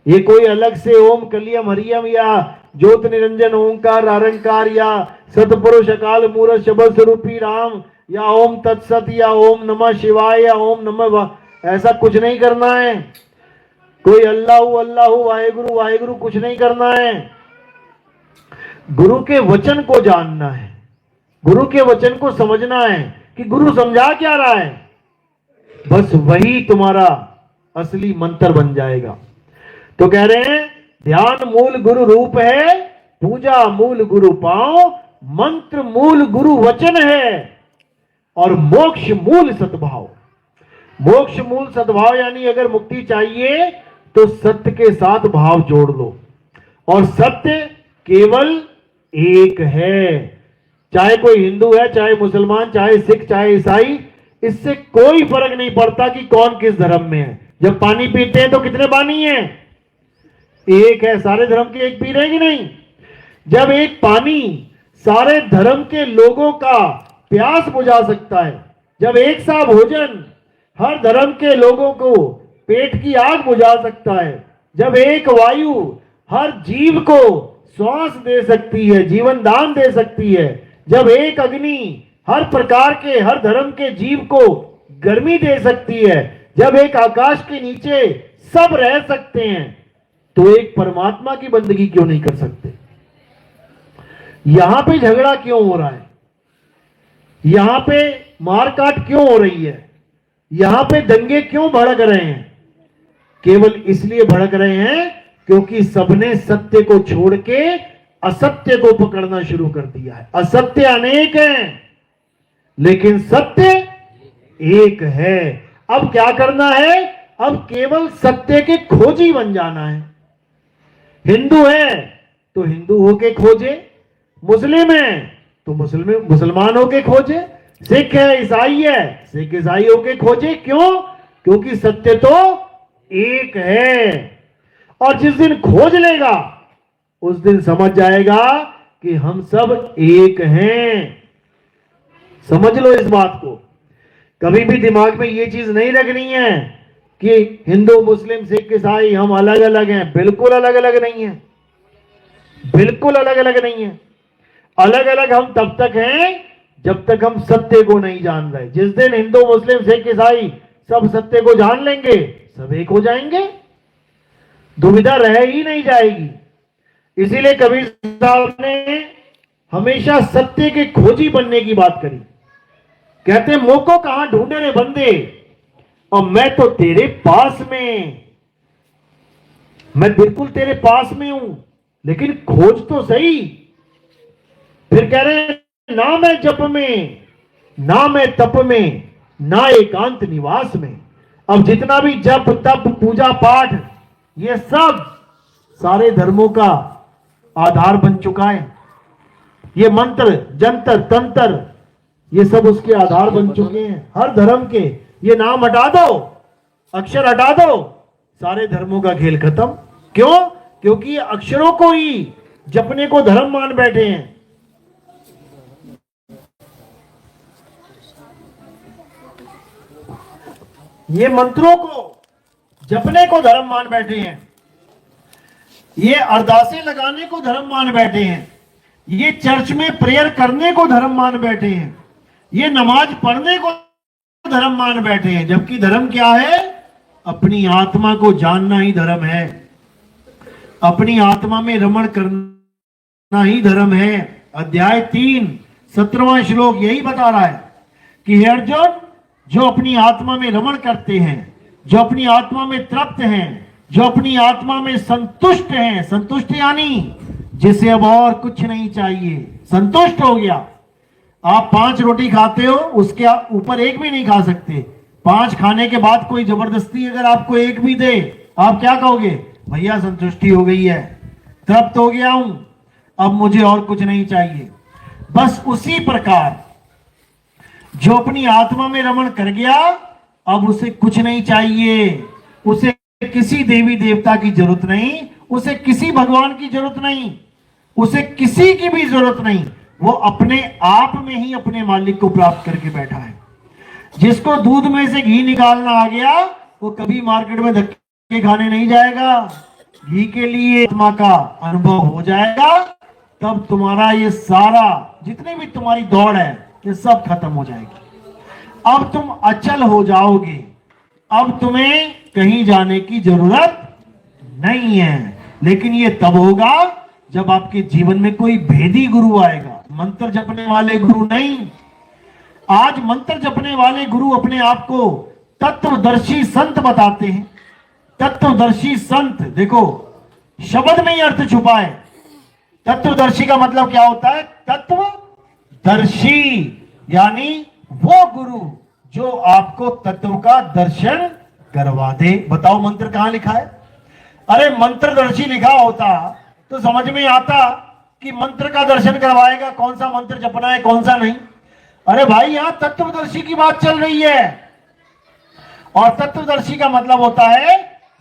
ये कोई अलग से ओम कलियम हरियम या ज्योत निरंजन ओंकार आरंकार या सतपुरुष अकाल मूरत शब्द स्वरूपी राम या ओम तत्सत या ओम नमः शिवाय या ओम नमः, ऐसा कुछ नहीं करना है। कोई अल्लाह अल्लाह वाहेगुरु वाहेगुरु कुछ नहीं करना है। गुरु के वचन को जानना है, गुरु के वचन को समझना है कि गुरु समझा क्या रहा है, बस वही तुम्हारा असली मंत्र बन जाएगा। तो कह रहे हैं ध्यान मूल गुरु रूप है, पूजा मूल गुरु पांव, मंत्र मूल गुरु वचन है और मोक्ष मूल सद्भाव। मोक्ष मूल सद्भाव यानी अगर मुक्ति चाहिए तो सत्य के साथ भाव जोड़ लो, और सत्य केवल एक है। चाहे कोई हिंदू है, चाहे मुसलमान, चाहे सिख, चाहे ईसाई, इससे कोई फर्क नहीं पड़ता कि कौन किस धर्म में है। जब पानी पीते हैं तो कितने पानी हैं? एक है। सारे धर्म के एक पी रहे हैं कि नहीं? जब एक पानी सारे धर्म के लोगों का प्यास बुझा सकता है, जब एक सा भोजन हर धर्म के लोगों को पेट की आग बुझा सकता है, जब एक वायु हर जीव को श्वास दे सकती है, जीवन दान दे सकती है, जब एक अग्नि हर प्रकार के हर धर्म के जीव को गर्मी दे सकती है, जब एक आकाश के नीचे सब रह सकते हैं, तो एक परमात्मा की बंदगी क्यों नहीं कर सकते? यहां पे झगड़ा क्यों हो रहा है? यहां पे मारकाट क्यों हो रही है? यहां पे दंगे क्यों भड़क रहे हैं? केवल इसलिए भड़क रहे हैं क्योंकि सबने सत्य को छोड़ के असत्य को पकड़ना शुरू कर दिया है। असत्य अनेक हैं लेकिन सत्य एक है। अब क्या करना है? अब केवल सत्य के खोजी बन जाना है। हिंदू है तो हिंदू होके खोजे, मुस्लिम है तो मुसलमान होके खोजे, सिख है ईसाई है सिख ईसाई होके खोजे। क्यों? क्योंकि सत्य तो एक है। और जिस दिन खोज लेगा उस दिन समझ जाएगा कि हम सब एक हैं। समझ लो इस बात को। कभी भी दिमाग में ये चीज नहीं रखनी है कि हिंदू मुस्लिम सिख ईसाई हम अलग अलग हैं। बिल्कुल अलग अलग नहीं है, बिल्कुल अलग अलग नहीं है। अलग अलग हम तब तक हैं जब तक हम सत्य को नहीं जान रहे। जिस दिन हिंदू मुस्लिम सिख ईसाई सब सत्य को जान लेंगे, सब एक हो जाएंगे, दुविधा रह ही नहीं जाएगी। इसीलिए कबीर साहब ने हमेशा सत्य के खोजी बनने की बात करी। कहते मोको कहां ढूंढे रे बंदे, और मैं तो तेरे पास में, मैं बिल्कुल तेरे पास में हूं, लेकिन खोज तो सही। फिर कह रहे हैं ना मैं जप में, ना मैं तप में, ना एकांत निवास में। अब जितना भी जप तप पूजा पाठ ये सब सारे धर्मों का आधार बन चुका है। ये मंत्र जंतर तंत्र ये सब उसके आधार बन चुके हैं हर धर्म के। ये नाम हटा दो, अक्षर हटा दो, सारे धर्मों का खेल खत्म। क्यों? क्योंकि ये अक्षरों को ही जपने को धर्म मान बैठे हैं। ये मंत्रों को जपने को धर्म मान बैठे हैं, ये अरदासें लगाने को धर्म मान बैठे हैं, ये चर्च में प्रेयर करने को धर्म मान बैठे हैं, ये नमाज पढ़ने को धर्म मान बैठे हैं। जबकि धर्म क्या है? अपनी आत्मा को जानना ही धर्म है। अपनी आत्मा में रमण करना ही धर्म है। अध्याय 3 17वां श्लोक यही बता रहा है कि हे अर्जुन, जो अपनी आत्मा में रमण करते हैं जो अपनी आत्मा में तृप्त हैं, जो अपनी आत्मा में संतुष्ट हैं, संतुष्ट यानी जिसे अब और कुछ नहीं चाहिए, संतुष्ट हो गया। आप 5 रोटी खाते हो, उसके ऊपर एक भी नहीं खा सकते। 5 खाने के बाद कोई जबरदस्ती अगर आपको एक भी दे, आप क्या कहोगे? भैया संतुष्टि हो गई है, तृप्त हो गया हूं, अब मुझे और कुछ नहीं चाहिए। बस उसी प्रकार जो अपनी आत्मा में रमण कर गया, अब उसे कुछ नहीं चाहिए, उसे किसी देवी देवता की जरूरत नहीं, उसे किसी भगवान की जरूरत नहीं, उसे किसी की भी जरूरत नहीं। वो अपने आप में ही अपने मालिक को प्राप्त करके बैठा है। जिसको दूध में से घी निकालना आ गया, वो कभी मार्केट में धक्के खाने नहीं जाएगा। घी के लिए आत्मा का अनुभव हो जाएगा, तब तुम्हारा ये सारा जितने भी तुम्हारी दौड़ है, ये सब खत्म हो जाएगी। अब तुम अचल हो जाओगे, अब तुम्हें कहीं जाने की जरूरत नहीं है। लेकिन ये तब होगा जब आपके जीवन में कोई भेदी गुरु आएगा, मंत्र जपने वाले गुरु नहीं। आज मंत्र जपने वाले गुरु अपने आप को तत्वदर्शी संत बताते हैं। तत्वदर्शी संत, देखो शब्द में ही अर्थ छुपा है। तत्वदर्शी का मतलब क्या होता है? तत्वदर्शी यानी वो गुरु जो आपको तत्व का दर्शन करवा दे। बताओ मंत्र कहां लिखा है? अरे मंत्रदर्शी लिखा होता तो समझ में आता कि मंत्र का दर्शन करवाएगा, कौन सा मंत्र जपना है कौन सा नहीं। अरे भाई यहां तत्वदर्शी की बात चल रही है, और तत्वदर्शी का मतलब होता है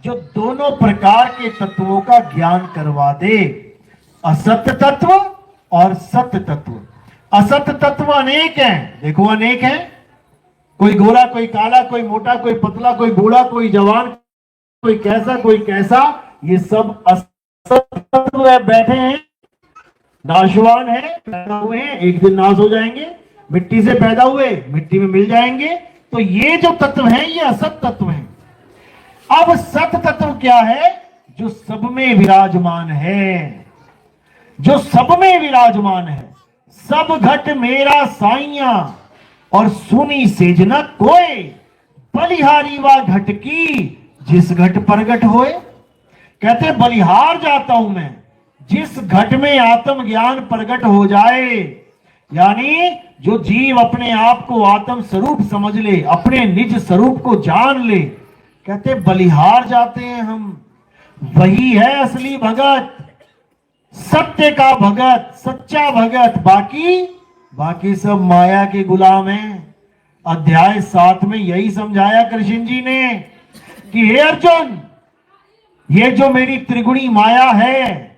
जो दोनों प्रकार के तत्वों का ज्ञान करवा दे, असत्य तत्व और सत्य तत्व। असत्य तत्व अनेक हैं, देखो अनेक हैं, कोई गोरा, कोई काला, कोई मोटा, कोई पतला, कोई बूढ़ा, कोई जवान, कोई कैसा कोई कैसा, ये सब असत्य तत्व है। बैठे हैं, नाशवान है, पैदा हुए हैं, एक दिन नाश हो जाएंगे, मिट्टी से पैदा हुए मिट्टी में मिल जाएंगे। तो ये जो तत्व हैं ये असत तत्व हैं। अब सत तत्व क्या है? जो सब में विराजमान है, जो सब में विराजमान है। सब घट मेरा साइया और सुनी सेज न कोय, बलिहारी वा घट की जिस घट प्रगट होए। कहते बलिहार जाता हूं मैं जिस घट में आत्म ज्ञान प्रकट हो जाए, यानी जो जीव अपने आप को आत्म स्वरूप समझ ले, अपने निज स्वरूप को जान ले, कहते बलिहार जाते हैं हम। वही है असली भगत, सत्य का भगत, सच्चा भगत। बाकी सब माया के गुलाम हैं। अध्याय 7 में यही समझाया कृष्ण जी ने कि हे अर्जुन, ये जो मेरी त्रिगुणी माया है,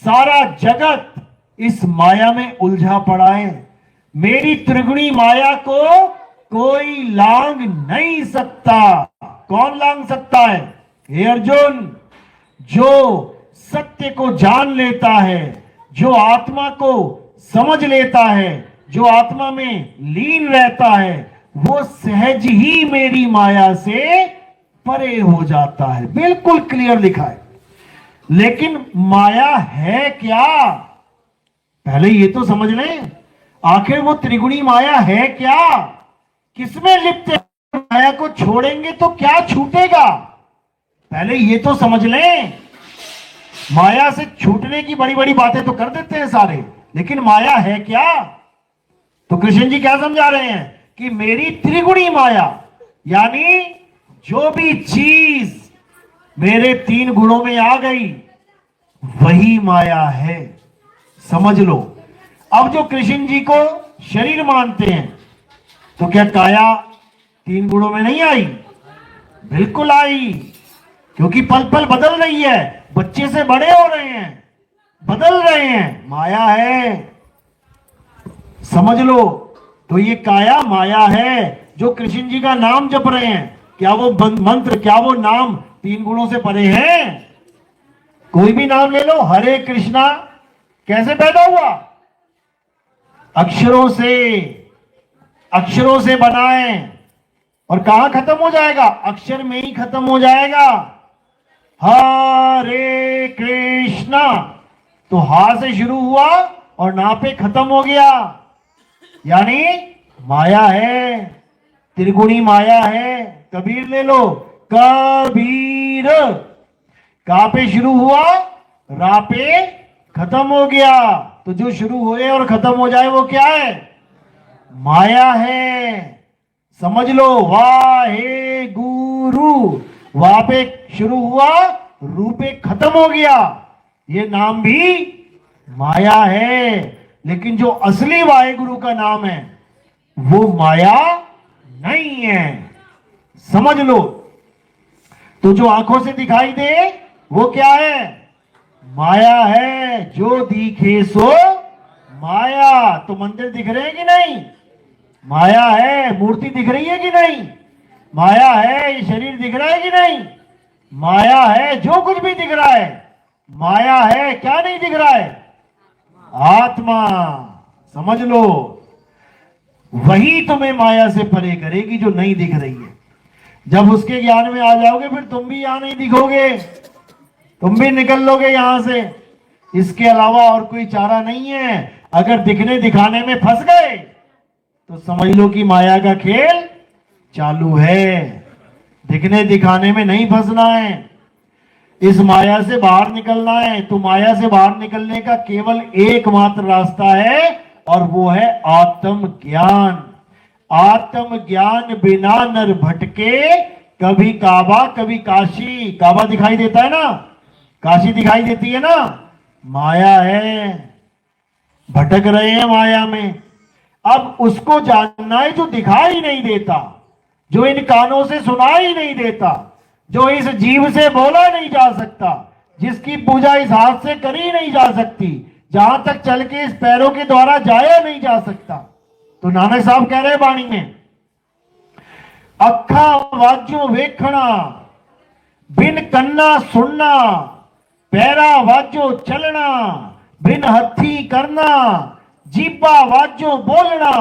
सारा जगत इस माया में उलझा पड़ा है। मेरी त्रिगुणी माया को कोई लांग नहीं सकता। कौन लांग सकता है? हे अर्जुन, जो सत्य को जान लेता है, जो आत्मा को समझ लेता है, जो आत्मा में लीन रहता है, वो सहज ही मेरी माया से परे हो जाता है। बिल्कुल क्लियर लिखा है। लेकिन माया है क्या? पहले ये तो समझ लें, आखिर वो त्रिगुणी माया है क्या? किसमें लिप्त है? माया को छोड़ेंगे तो क्या छूटेगा? पहले ये तो समझ लें। माया से छूटने की बड़ी बड़ी बातें तो कर देते हैं सारे, लेकिन माया है क्या? तो कृष्ण जी क्या समझा रहे हैं कि मेरी त्रिगुणी माया, यानी जो भी चीज मेरे 3 गुणों में आ गई वही माया है। समझ लो। अब जो कृष्ण जी को शरीर मानते हैं, तो क्या काया 3 गुणों में नहीं आई? बिल्कुल आई, क्योंकि पल पल बदल रही है। बच्चे से बड़े हो रहे हैं, बदल रहे हैं, माया है। समझ लो। तो ये काया माया है। जो कृष्ण जी का नाम जप रहे हैं, क्या वो मंत्र, क्या वो नाम 3 गुणों से परे हैं? कोई भी नाम ले लो, हरे कृष्णा कैसे पैदा हुआ? अक्षरों से बनाए, और कहां खत्म हो जाएगा? अक्षर में ही खत्म हो जाएगा। हरे कृष्णा, तो हा से शुरू हुआ और ना पे खत्म हो गया, यानी माया है, त्रिगुणी माया है। कबीर ले लो, कबीर। का पे शुरू हुआ, रा पे खत्म हो गया। तो जो शुरू होए और खत्म हो जाए वो क्या है? माया है। समझ लो, वाहे गुरु, वहां पे शुरू हुआ, रू पे खत्म हो गया, ये नाम भी माया है। लेकिन जो असली वाहे गुरु का नाम है वो माया नहीं है, समझ लो। तो जो आंखों से दिखाई दे वो क्या है? माया है। जो दिखे सो माया। तो मंदिर दिख रहे हैं कि नहीं? माया है। मूर्ति दिख रही है कि नहीं? माया है। ये शरीर दिख रहा है कि नहीं? माया है। जो कुछ भी दिख रहा है माया है। क्या नहीं दिख रहा है? आत्मा। समझ लो, वही तुम्हें माया से परे करेगी जो नहीं दिख रही है। जब उसके ज्ञान में आ जाओगे फिर तुम भी यहां नहीं दिखोगे, तुम भी निकल लोगे यहां से। इसके अलावा और कोई चारा नहीं है। अगर दिखने दिखाने में फंस गए तो समझ लो कि माया का खेल चालू है। दिखने दिखाने में नहीं फंसना है, इस माया से बाहर निकलना है। तो माया से बाहर निकलने का केवल एकमात्र रास्ता है और वो है आत्म ज्ञान। आत्म ज्ञान बिना नर भटके, कभी काबा कभी काशी। काबा दिखाई देता है ना, काशी दिखाई देती है ना, माया है। भटक रहे हैं माया में। अब उसको जानना है जो दिखाई नहीं देता, जो इन कानों से सुनाई नहीं देता, जो इस जीव से बोला नहीं जा सकता, जिसकी पूजा इस हाथ से करी नहीं जा सकती, जहां तक चल के इस पैरों के द्वारा जाया नहीं जा सकता। तो नानक साहब कह रहे बाणी में, अखा वाजो वेखना, बिन कन्ना सुनना, पैरा वाजो चलना, बिन हथी करना, जीपा वाजो बोलना,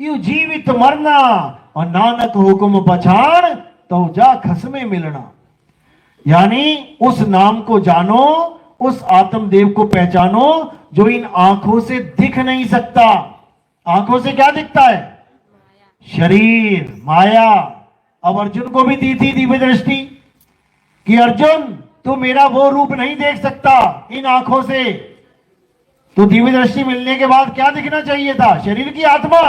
यू जीवित मरना, और नानक हुक्म पछाण तो जा खसमे मिलना। यानी उस नाम को जानो, उस आत्मदेव को पहचानो जो इन आंखों से दिख नहीं सकता। आंखों से क्या दिखता है? शरीर, माया। अब अर्जुन को भी दी थी दिव्य दृष्टि कि अर्जुन तू मेरा वो रूप नहीं देख सकता इन आंखों से। तो दिव्य दृष्टि मिलने के बाद क्या दिखना चाहिए था? शरीर की आत्मा?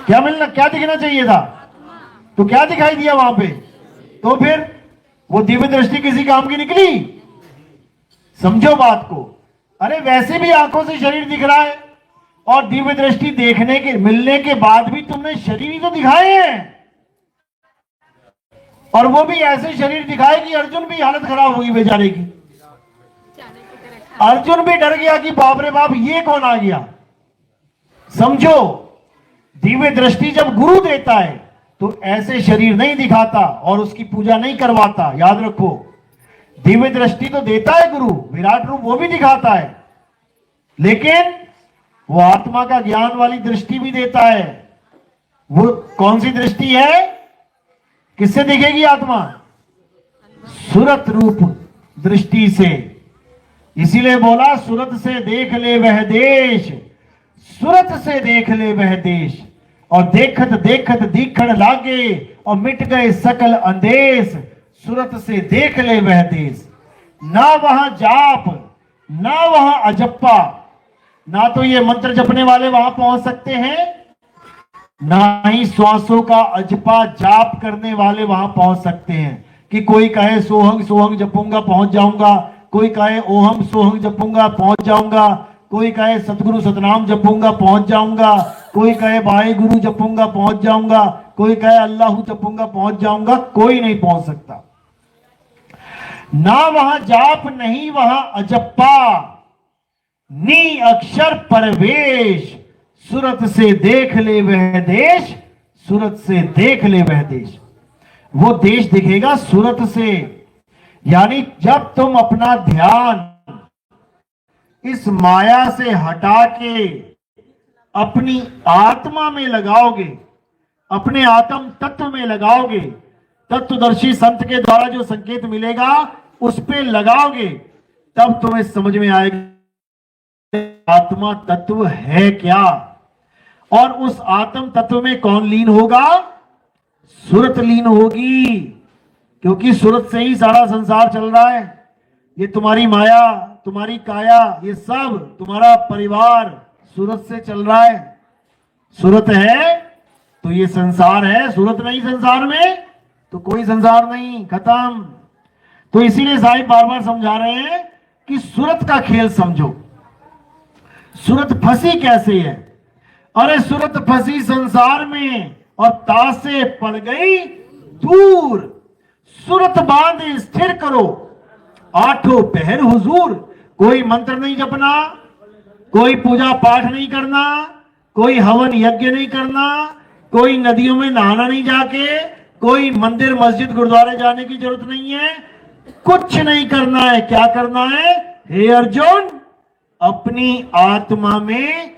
क्या दिखना चाहिए था? तो क्या दिखाई दिया वहां पे? तो फिर वो दिव्य दृष्टि किसी काम की निकली? समझो बात को। अरे वैसे भी आंखों से शरीर दिख रहा है और दिव्य दृष्टि देखने के मिलने के बाद भी तुमने शरीर ही तो दिखाए हैं, और वो भी ऐसे शरीर दिखाए कि अर्जुन भी हालत खराब होगी बेचारे की। अर्जुन भी डर गया कि बाप रे बाप ये कौन आ गया। समझो, दिव्य दृष्टि जब गुरु देता है तो ऐसे शरीर नहीं दिखाता और उसकी पूजा नहीं करवाता। याद रखो, दिव्य दृष्टि तो देता है गुरु, विराट रूप वो भी दिखाता है, लेकिन वो आत्मा का ज्ञान वाली दृष्टि भी देता है। वो कौन सी दृष्टि है? किससे दिखेगी आत्मा? सुरत रूप दृष्टि से। इसीलिए बोला, सुरत से देख ले वह देश, सुरत से देख ले वह देश, और देखत देखत दीखण लागे और मिट गए सकल अंदेश। सुरत से देख ले वह देश। ना वहां जाप, ना वहां अजप्पा, ना तो ये मंत्र जपने वाले वहां पहुंच सकते हैं, ना ही श्वासों का अजपा जाप करने वाले वहां पहुंच सकते हैं। कि कोई कहे सोहंग सोहंग जपूंगा पहुंच जाऊंगा, कोई कहे ओहम सोहंग जपूंगा पहुंच जाऊंगा, कोई कहे सतगुरु सतनाम जपूंगा पहुंच जाऊंगा, कोई कहे वाहे गुरु जपूंगा पहुंच जाऊंगा, कोई कहे अल्लाह जपूंगा पहुंच जाऊंगा। कोई नहीं पहुंच सकता। ना वहां जाप, नहीं वहां अजप्पा, नी अक्षर परवेश। सूरत से देख ले वह देश, सूरत से देख ले वह देश। वो देश दिखेगा सूरत से। यानी जब तुम अपना ध्यान इस माया से हटा के अपनी आत्मा में लगाओगे, अपने आत्म तत्व में लगाओगे, तत्वदर्शी संत के द्वारा जो संकेत मिलेगा उस पे लगाओगे, तब तुम्हें समझ में आएगा आत्मा तत्व है क्या। और उस आत्म तत्व में कौन लीन होगा? सूरत लीन होगी, क्योंकि सूरत से ही सारा संसार चल रहा है। ये तुम्हारी माया, तुम्हारी काया, ये सब तुम्हारा परिवार सूरत से चल रहा है। सूरत है तो ये संसार है, सूरत नहीं संसार में तो कोई संसार नहीं, खत्म। तो इसीलिए साहिब बार बार समझा रहे हैं कि सूरत का खेल समझो। सूरत फंसी कैसे है? अरे सूरत फंसी संसार में और तासे पड़ गई दूर। सूरत बांध स्थिर करो, आठों पहर हुजूर। कोई मंत्र नहीं जपना, कोई पूजा पाठ नहीं करना, कोई हवन यज्ञ नहीं करना, कोई नदियों में नहाना नहीं जाके, कोई मंदिर मस्जिद गुरुद्वारे जाने की जरूरत नहीं है, कुछ नहीं करना है। क्या करना है? हे अर्जुन, अपनी आत्मा में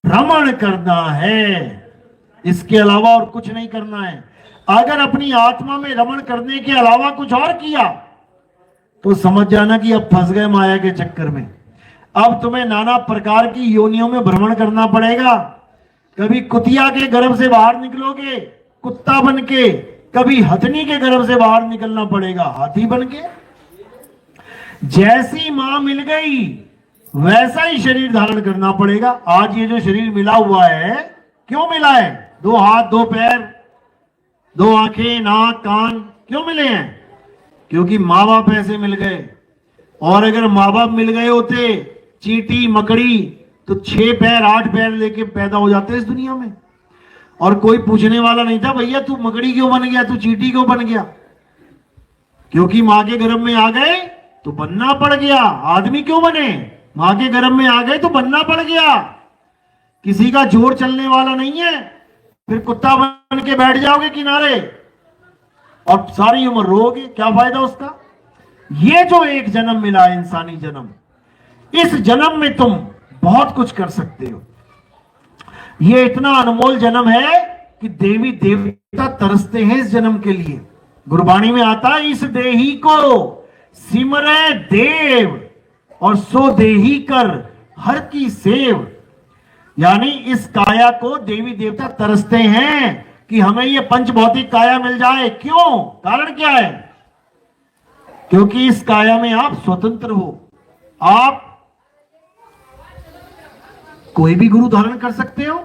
रमण करना है, इसके अलावा और कुछ नहीं करना है। अगर अपनी आत्मा में रमण करने के अलावा कुछ और किया तो समझ जाना कि अब फंस गए माया के चक्कर में। अब तुम्हें नाना प्रकार की योनियों में भ्रमण करना पड़ेगा। कभी कुतिया के गर्भ से बाहर निकलोगे कुत्ता बन के, कभी हथनी के गर्भ से बाहर निकलना पड़ेगा हाथी बन के। जैसी मां मिल गई वैसा ही शरीर धारण करना पड़ेगा। आज ये जो शरीर मिला हुआ है, क्यों मिला है? 2 हाथ 2 पैर 2 आंखें नाक कान क्यों मिले हैं? क्योंकि माँ बाप ऐसे मिल गए। और अगर माँ बाप मिल गए होते चींटी मकड़ी तो 6 पैर 8 पैर लेके पैदा हो जाते इस दुनिया में, और कोई पूछने वाला नहीं था भैया तू मकड़ी क्यों बन गया, तू चींटी क्यों बन गया। क्योंकि माँ के गर्भ में आ गए तो बनना पड़ गया। आदमी क्यों बने? माँ के गर्भ में आ गए तो बनना पड़ गया। किसी का जोर चलने वाला नहीं है। फिर कुत्ता बन के बैठ जाओगे किनारे और सारी उम्र रोगे, क्या फायदा उसका। ये जो एक जन्म मिला इंसानी जन्म, इस जन्म में तुम बहुत कुछ कर सकते हो। ये इतना अनमोल जन्म है कि देवी देवता तरसते हैं इस जन्म के लिए। गुरबाणी में आता है, इस देही को सिमरे देव और सो देही कर हर की सेव। यानी इस काया को देवी देवता तरसते हैं कि हमें ये पंच भौतिक काया मिल जाए। क्यों? कारण क्या है? क्योंकि इस काया में आप स्वतंत्र हो। आप कोई भी गुरु धारण कर सकते हो।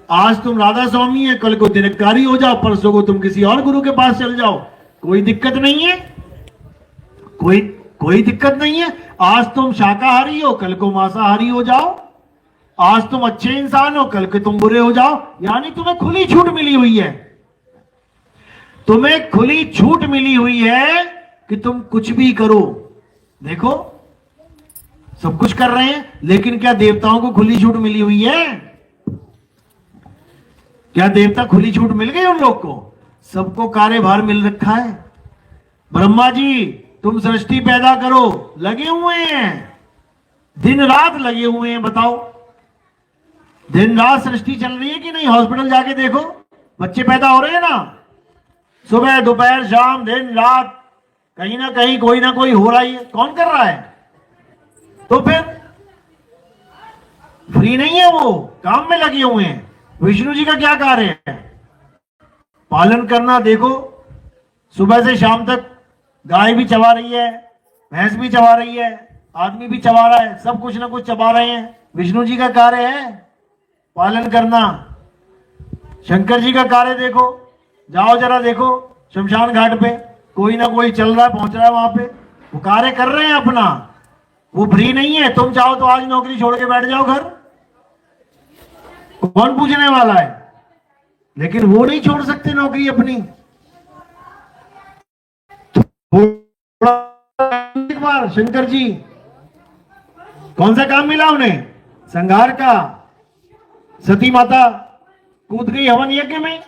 आज तुम राधा स्वामी है, कल को निरंकारी हो जाओ, परसों को तुम किसी और गुरु के पास चल जाओ, कोई दिक्कत नहीं है। कोई दिक्कत नहीं है। आज तुम शाकाहारी हो, कल को मांसाहारी हो जाओ। आज तुम अच्छे इंसान हो, कल के तुम बुरे हो जाओ। यानी तुम्हें खुली छूट मिली हुई है। तुम्हें खुली छूट मिली हुई है कि तुम कुछ भी करो। देखो सब कुछ कर रहे हैं, लेकिन क्या देवताओं को खुली छूट मिली हुई है? क्या देवता खुली छूट मिल गई उन लोग को? सबको कार्यभार मिल रखा है। ब्रह्मा जी तुम सृष्टि पैदा करो, लगे हुए हैं, दिन रात लगे हुए हैं। बताओ दिन रात सृष्टि चल रही है कि नहीं? हॉस्पिटल जाके देखो, बच्चे पैदा हो रहे हैं ना, सुबह दोपहर शाम दिन रात, कहीं ना कहीं कोई ना कोई हो रहा ही है। कौन कर रहा है? तो फिर फ्री नहीं है, वो काम में लगे हुए हैं। विष्णु जी का क्या कार्य है? पालन करना। देखो सुबह से शाम तक गाय भी चबा रही है, भैंस भी चबा रही है, आदमी भी चबा रहा है, सब कुछ ना कुछ चबा रहे हैं। विष्णु जी का कार्य है पालन करना। शंकर जी का कार्य देखो, जाओ जरा देखो शमशान घाट पे, कोई ना कोई चल रहा है, पहुंच रहा है वहां पे, वो कार्य कर रहे हैं अपना। वो फ्री नहीं है। तुम चाहो तो आज नौकरी छोड़ के बैठ जाओ घर, कौन पूछने वाला है। लेकिन वो नहीं छोड़ सकते नौकरी अपनी। एक बार शंकर जी कौन सा काम मिला उन्हें? संहार का। सती माता कूद गई हवन यज्ञ में,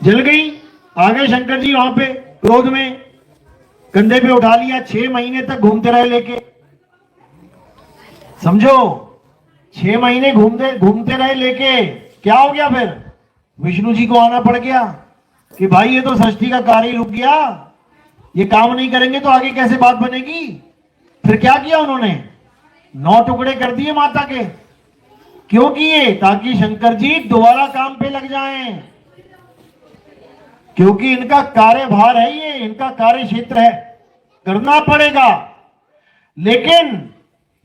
जल गई। आ गए शंकर जी वहां पे क्रोध में, कंधे पे उठा लिया, 6 महीने तक घूमते रहे लेके। समझो 6 महीने घूमते रहे लेके। क्या हो गया फिर? विष्णु जी को आना पड़ गया कि भाई ये तो सृष्टि का कार्य रुक गया, ये काम नहीं करेंगे तो आगे कैसे बात बनेगी। फिर क्या किया उन्होंने? 9 टुकड़े कर दिए माता के। क्यों किए? ताकि शंकर जी दोबारा काम पे लग जाएं। क्योंकि इनका कार्यभार है, ये इनका कार्य क्षेत्र है, करना पड़ेगा। लेकिन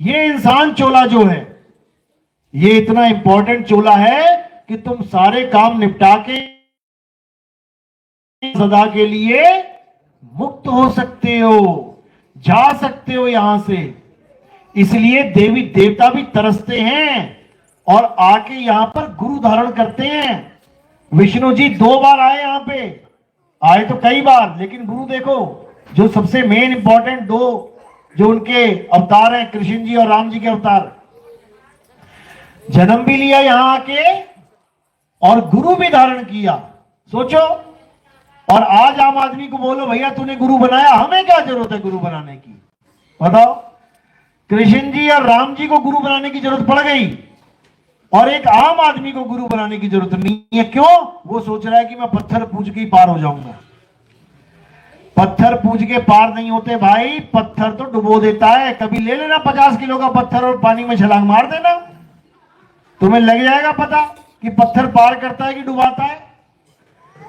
ये इंसान चोला जो है, ये इतना इंपॉर्टेंट चोला है कि तुम सारे काम निपटा के सदा के लिए मुक्त हो सकते हो, जा सकते हो यहां से। इसलिए देवी देवता भी तरसते हैं और आके यहां पर गुरु धारण करते हैं। विष्णु जी 2 बार आए यहां पे, आए तो कई बार, लेकिन गुरु देखो जो सबसे मेन इंपॉर्टेंट 2 जो उनके अवतार हैं, कृष्ण जी और राम जी के अवतार, जन्म भी लिया यहां आके और गुरु भी धारण किया। सोचो, और आज आम आदमी को बोलो भैया तूने गुरु बनाया, हमें क्या जरूरत है गुरु बनाने की? बताओ, कृष्ण जी और राम जी को गुरु बनाने की जरूरत पड़ गई और एक आम आदमी को गुरु बनाने की जरूरत नहीं है। क्यों? वो सोच रहा है कि मैं पत्थर पूज के ही पार हो जाऊंगा। पत्थर पूज के पार नहीं होते भाई, पत्थर तो डुबो देता है। कभी ले लेना 50 किलो का पत्थर और पानी में छलांग मार देना, तुम्हें लग जाएगा पता कि पत्थर पार करता है कि डुबाता है।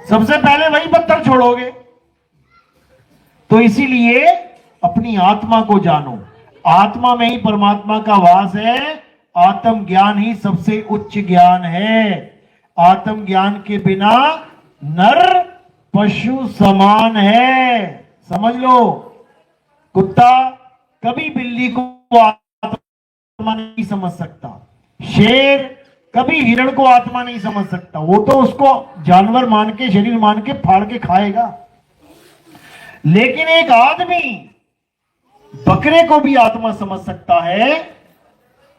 सबसे पहले वही पत्थर छोड़ोगे। तो इसीलिए अपनी आत्मा को जानो, आत्मा में ही परमात्मा का वास है। आत्म ज्ञान ही सबसे उच्च ज्ञान है। आत्म ज्ञान के बिना नर पशु समान है। समझ लो, कुत्ता कभी बिल्ली को आत्मा नहीं समझ सकता, शेर कभी हिरण को आत्मा नहीं समझ सकता। वो तो उसको जानवर मान के, शरीर मान के फाड़ के खाएगा। लेकिन एक आदमी बकरे को भी आत्मा समझ सकता है,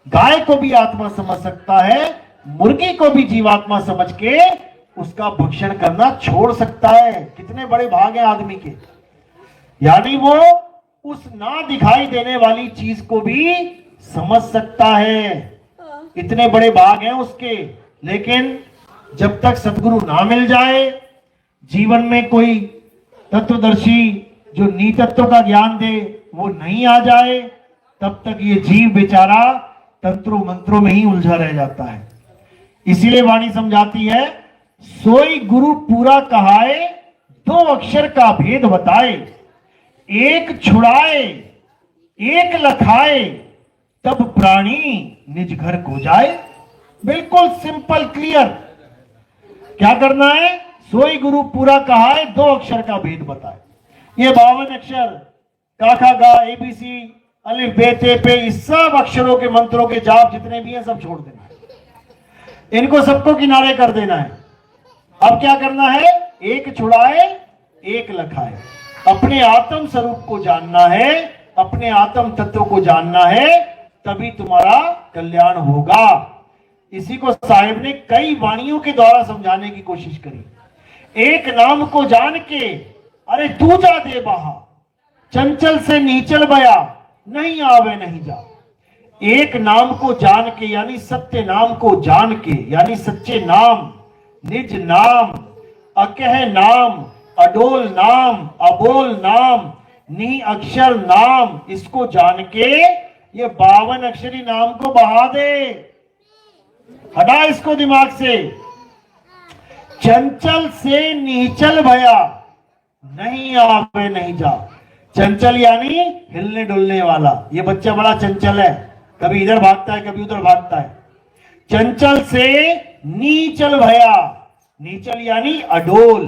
गाय को भी आत्मा समझ सकता है, मुर्गी को भी जीवात्मा समझ के उसका भक्षण करना छोड़ सकता है। कितने बड़े भाग हैं आदमी के। यानी वो उस ना दिखाई देने वाली चीज को भी समझ सकता है। इतने बड़े भाग हैं उसके। लेकिन जब तक सदगुरु ना मिल जाए, जीवन में कोई तत्वदर्शी जो नीतत्व का ज्ञान दे वो नहीं आ जाए, तब तक ये जीव बेचारा तंत्रों मंत्रों में ही उलझा रह जाता है। इसीलिए वाणी समझाती है, सोई गुरु पूरा कहाए, 2 अक्षर का भेद बताए, एक छुड़ाए एक लखाए, तब प्राणी निज घर को जाए। बिल्कुल सिंपल क्लियर। क्या करना है? सोई गुरु पूरा कहाए, 2 अक्षर का भेद बताए। ये 52 अक्षर का खा गा ABC अलिफ बे ते पे, इस सब अक्षरों के मंत्रों के जाप जितने भी हैं सब छोड़ देना है। इनको सबको किनारे कर देना है। अब क्या करना है? एक छुड़ाए एक लखाए। अपने आत्म स्वरूप को जानना है, अपने आत्म तत्व को जानना है, तभी तुम्हारा कल्याण होगा। इसी को साहिब ने कई वाणियों के द्वारा समझाने की कोशिश करी। एक नाम को जान के, अरे तू जा दे बहा, चंचल से नीचल बया, नहीं आवे नहीं जा। एक नाम को जान के, यानी सत्य नाम को जान के, यानी सच्चे नाम, निज नाम, अकह नाम, अडोल नाम, अबोल नाम, नी अक्षर नाम, इसको जान के ये 52 अक्षरी नाम को बहा दे। हटा इसको दिमाग से। चंचल से नीचल भया, नहीं आवे नहीं जा। चंचल यानी हिलने डुलने वाला। ये बच्चा बड़ा चंचल है, कभी इधर भागता है कभी उधर भागता है। चंचल से नीचल भया, नीचल यानी अडोल।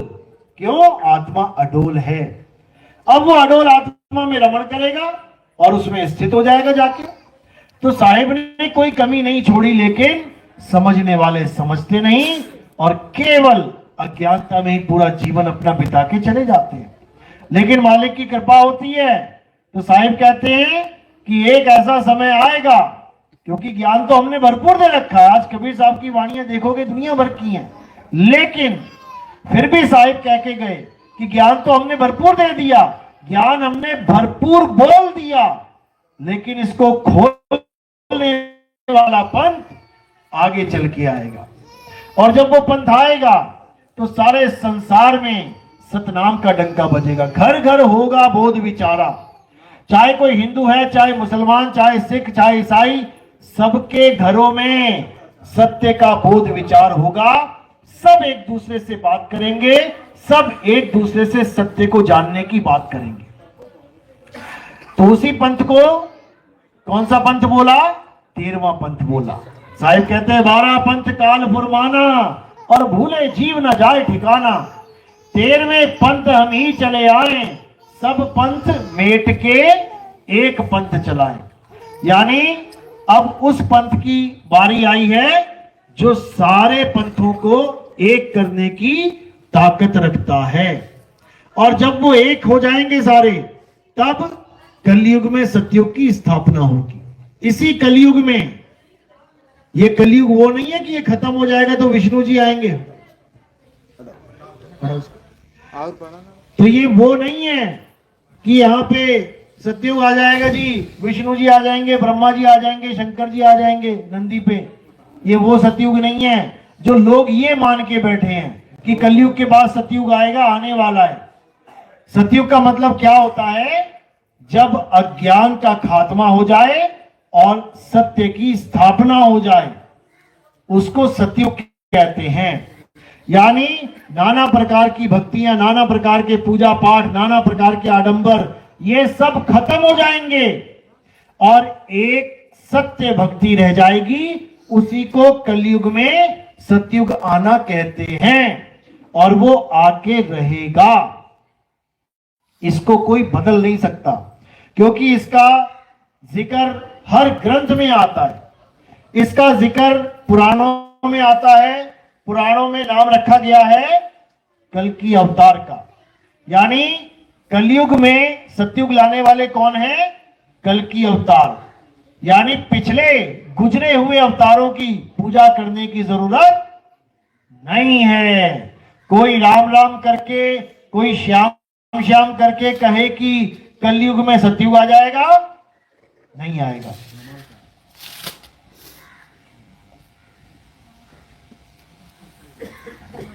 क्यों? आत्मा अडोल है। अब वो अडोल आत्मा में रमण करेगा और उसमें स्थित हो जाएगा जाके। तो साहिब ने कोई कमी नहीं छोड़ी, लेकिन समझने वाले समझते नहीं और केवल अज्ञानता में ही पूरा जीवन अपना बिता के चले जाते हैं। लेकिन मालिक की कृपा होती है तो साहिब कहते हैं कि एक ऐसा समय आएगा, क्योंकि ज्ञान तो हमने भरपूर दे रखा है। आज कबीर साहब की वाणियां देखोगे दुनिया भर की हैं, लेकिन फिर भी साहिब कह के गए कि ज्ञान तो हमने भरपूर दे दिया, ज्ञान हमने भरपूर बोल दिया, लेकिन इसको खोलने वाला पंथ आगे चल के आएगा। और जब वो पंथ आएगा तो सारे संसार में सतनाम का डंका बजेगा। घर घर होगा बोध विचारा। चाहे कोई हिंदू है, चाहे मुसलमान, चाहे सिख, चाहे ईसाई, सबके घरों में सत्य का बोध विचार होगा। सब एक दूसरे से बात करेंगे, सब एक दूसरे से सत्य को जानने की बात करेंगे। तो उसी पंथ को कौन सा पंथ बोला? 13वां पंथ बोला। साहिब कहते हैं 12 पंथ काल फुरमाना और भूले जीव न जाए ठिकाना। 13वें पंथ हम ही चले आए, सब पंथ मेट के एक पंथ चलाए। यानी अब उस पंथ की बारी आई है जो सारे पंथों को एक करने की ताकत रखता है। और जब वो एक हो जाएंगे सारे, तब कलयुग में सतयुग की स्थापना होगी। इसी कलयुग में, ये कलयुग वो नहीं है कि ये खत्म हो जाएगा तो विष्णु जी आएंगे, तो ये वो नहीं है कि यहाँ पे सतयुग आ जाएगा जी, विष्णु जी आ जाएंगे, ब्रह्मा जी आ जाएंगे, शंकर जी आ जाएंगे नंदी पे। ये वो सतयुग नहीं है जो लोग ये मान के बैठे हैं कि कलयुग के बाद सतयुग आएगा, आने वाला है। सतयुग का मतलब क्या होता है? जब अज्ञान का खात्मा हो जाए और सत्य की स्थापना हो जाए, उसको सतयुग कहते हैं। यानी नाना प्रकार की भक्तियां, नाना प्रकार के पूजा पाठ, नाना प्रकार के आडंबर, ये सब खत्म हो जाएंगे और एक सत्य भक्ति रह जाएगी। उसी को कलयुग में सतयुग आना कहते हैं और वो आके रहेगा। इसको कोई बदल नहीं सकता, क्योंकि इसका जिक्र हर ग्रंथ में आता है। इसका जिक्र पुराणों में आता है। पुराणों में नाम रखा गया है कल्कि अवतार का। यानी कलयुग में सतयुग लाने वाले कौन है? कल्कि अवतार। यानी पिछले गुजरे हुए अवतारों की पूजा करने की जरूरत नहीं है। कोई राम राम करके, कोई श्याम श्याम करके कहे कि कलयुग में सतयुग आ जाएगा, नहीं आएगा।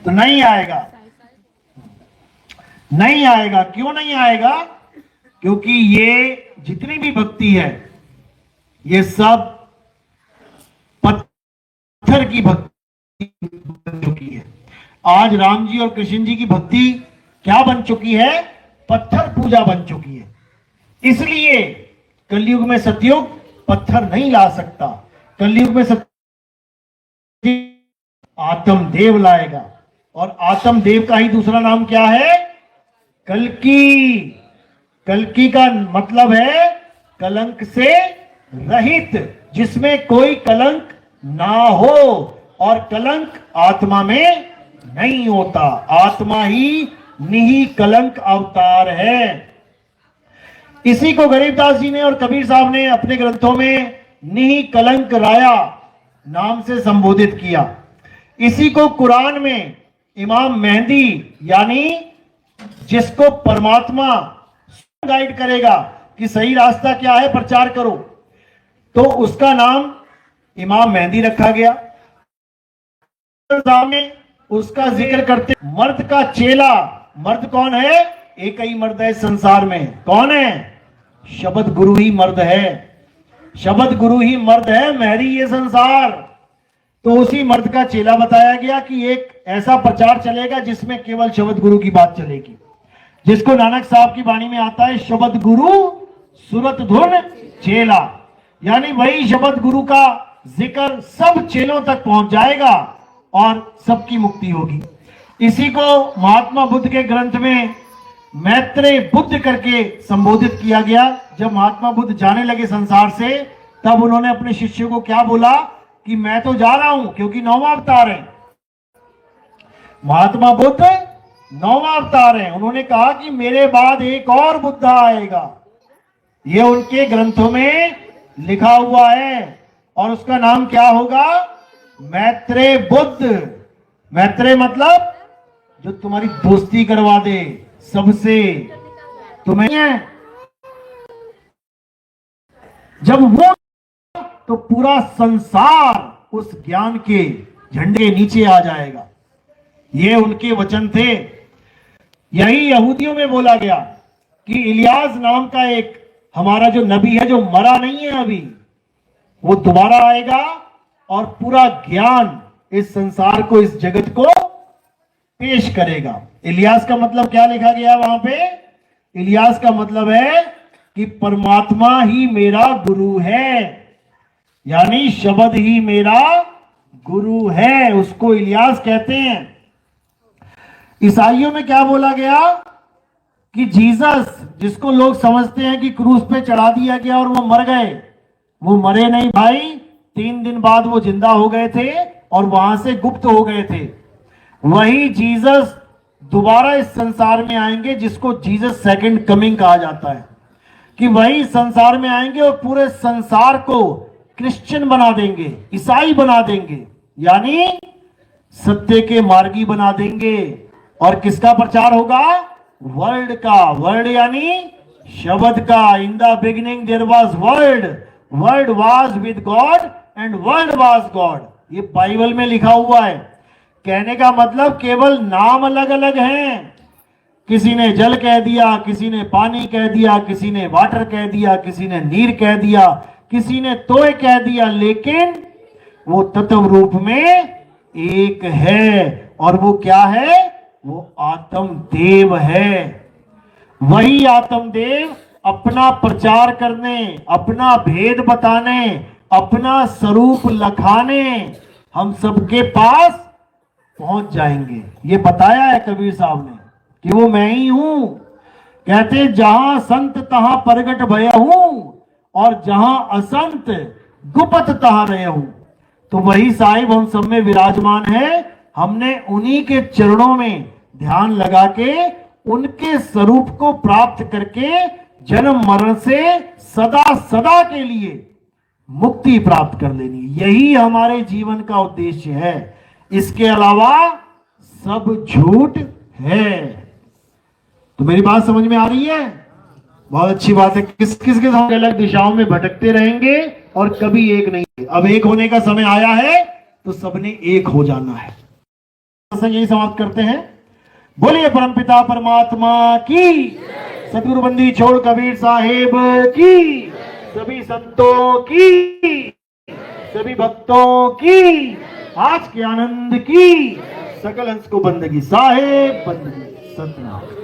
तो नहीं आएगा, नहीं आएगा। क्यों नहीं आएगा? क्योंकि ये जितनी भी भक्ति है, ये सब पत्थर की भक्ति बन चुकी है। आज राम जी और कृष्ण जी की भक्ति क्या बन चुकी है? पत्थर पूजा बन चुकी है। इसलिए कलयुग में सतयुग पत्थर नहीं ला सकता। कलयुग में सतयुग आत्मदेव लाएगा। और आत्मदेव का ही दूसरा नाम क्या है? कल्कि। कल्कि का मतलब है कलंक से रहित, जिसमें कोई कलंक ना हो। और कलंक आत्मा में नहीं होता। आत्मा ही निहि कलंक अवतार है। इसी को गरीबदास जी ने और कबीर साहब ने अपने ग्रंथों में निहि कलंक राया नाम से संबोधित किया। इसी को कुरान में इमाम मेहदी, यानी जिसको परमात्मा गाइड करेगा कि सही रास्ता क्या है, प्रचार करो, तो उसका नाम इमाम मेहदी रखा गया। में उसका जिक्र करते, मर्द का चेला। मर्द कौन है? एक ही मर्द है संसार में। कौन है? शब्द गुरु ही मर्द है। शब्द गुरु ही मर्द है, मेहदी ये संसार। तो उसी मर्द का चेला बताया गया कि एक ऐसा प्रचार चलेगा जिसमें केवल शब्द गुरु की बात चलेगी, जिसको नानक साहब की वाणी में आता है शब्द गुरु सुरत धुन चेला। यानी वही शब्द गुरु का जिक्र सब चेलों तक पहुंच जाएगा और सबकी मुक्ति होगी। इसी को महात्मा बुद्ध के ग्रंथ में मैत्रेय बुद्ध करके संबोधित किया गया। जब महात्मा बुद्ध जाने लगे संसार से, तब उन्होंने अपने शिष्यों को क्या बोला कि मैं तो जा रहा हूं, क्योंकि 9वां अवतार है। महात्मा बुद्ध 9वां अवतार है। उन्होंने कहा कि मेरे बाद एक और बुद्ध आएगा। ये उनके ग्रंथों में लिखा हुआ है और उसका नाम क्या होगा? मैत्रेय बुद्ध। मैत्रेय मतलब जो तुम्हारी दोस्ती करवा दे सबसे। तुम्हें जब वो, तो पूरा संसार उस ज्ञान के झंडे के नीचे आ जाएगा। ये उनके वचन थे। यही यहूदियों में बोला गया कि इलियास नाम का एक हमारा जो नबी है, जो मरा नहीं है अभी, वो दोबारा आएगा और पूरा ज्ञान इस संसार को, इस जगत को पेश करेगा। इलियास का मतलब क्या लिखा गया वहां पे? इलियास का मतलब है कि परमात्मा ही मेरा गुरु है, यानी शब्द ही मेरा गुरु है, उसको इलियास कहते हैं। ईसाइयों में क्या बोला गया कि जीसस, जिसको लोग समझते हैं कि क्रूस पे चढ़ा दिया गया और वो मर गए, वो मरे नहीं भाई। 3 दिन बाद वो जिंदा हो गए थे और वहां से गुप्त हो गए थे। वही जीसस दोबारा इस संसार में आएंगे, जिसको जीसस सेकंड कमिंग कहा जाता है, कि वही संसार में आएंगे और पूरे संसार को क्रिश्चियन बना देंगे, ईसाई बना देंगे, यानी सत्य के मार्गी बना देंगे। और किसका प्रचार होगा? वर्ड का। वर्ड यानी शब्द का। In the beginning there was word, word was with God and word was God. ये बाइबल में लिखा हुआ है। कहने का मतलब केवल नाम अलग अलग हैं। किसी ने जल कह दिया, किसी ने पानी कह दिया, किसी ने वाटर कह दिया, किसी ने नीर कह दिया, किसी ने तोय कह दिया, लेकिन वो तत्व रूप में एक है। और वो क्या है? वो आत्म देव है। वही आत्म देव अपना प्रचार करने, अपना भेद बताने, अपना स्वरूप लखाने हम सबके पास पहुंच जाएंगे। ये बताया है कबीर साहब ने कि वो मैं ही हूं। कहते जहां संत तहां प्रगट भय हूं और जहां असंत गुपत तहां रहे हूं। तो वही साहिब हम सब में विराजमान है। हमने उन्हीं के चरणों में ध्यान लगा के उनके स्वरूप को प्राप्त करके जन्म मरण से सदा सदा के लिए मुक्ति प्राप्त कर लेनी। यही हमारे जीवन का उद्देश्य है। इसके अलावा सब झूठ है। तो मेरी बात समझ में आ रही है? बहुत अच्छी बात है। किस किस के साथ अलग दिशाओं में भटकते रहेंगे और कभी एक नहीं। अब एक होने का समय आया है तो सबने एक हो जाना है। यही समाप्त करते हैं। बोलिए परमपिता परमात्मा की, सतगुरु बंदी छोड़ कबीर साहेब की, सभी संतों की, सभी भक्तों की, आज के आनंद की, सकल हंस को बंदगी साहेब बंदगी। सतनाम।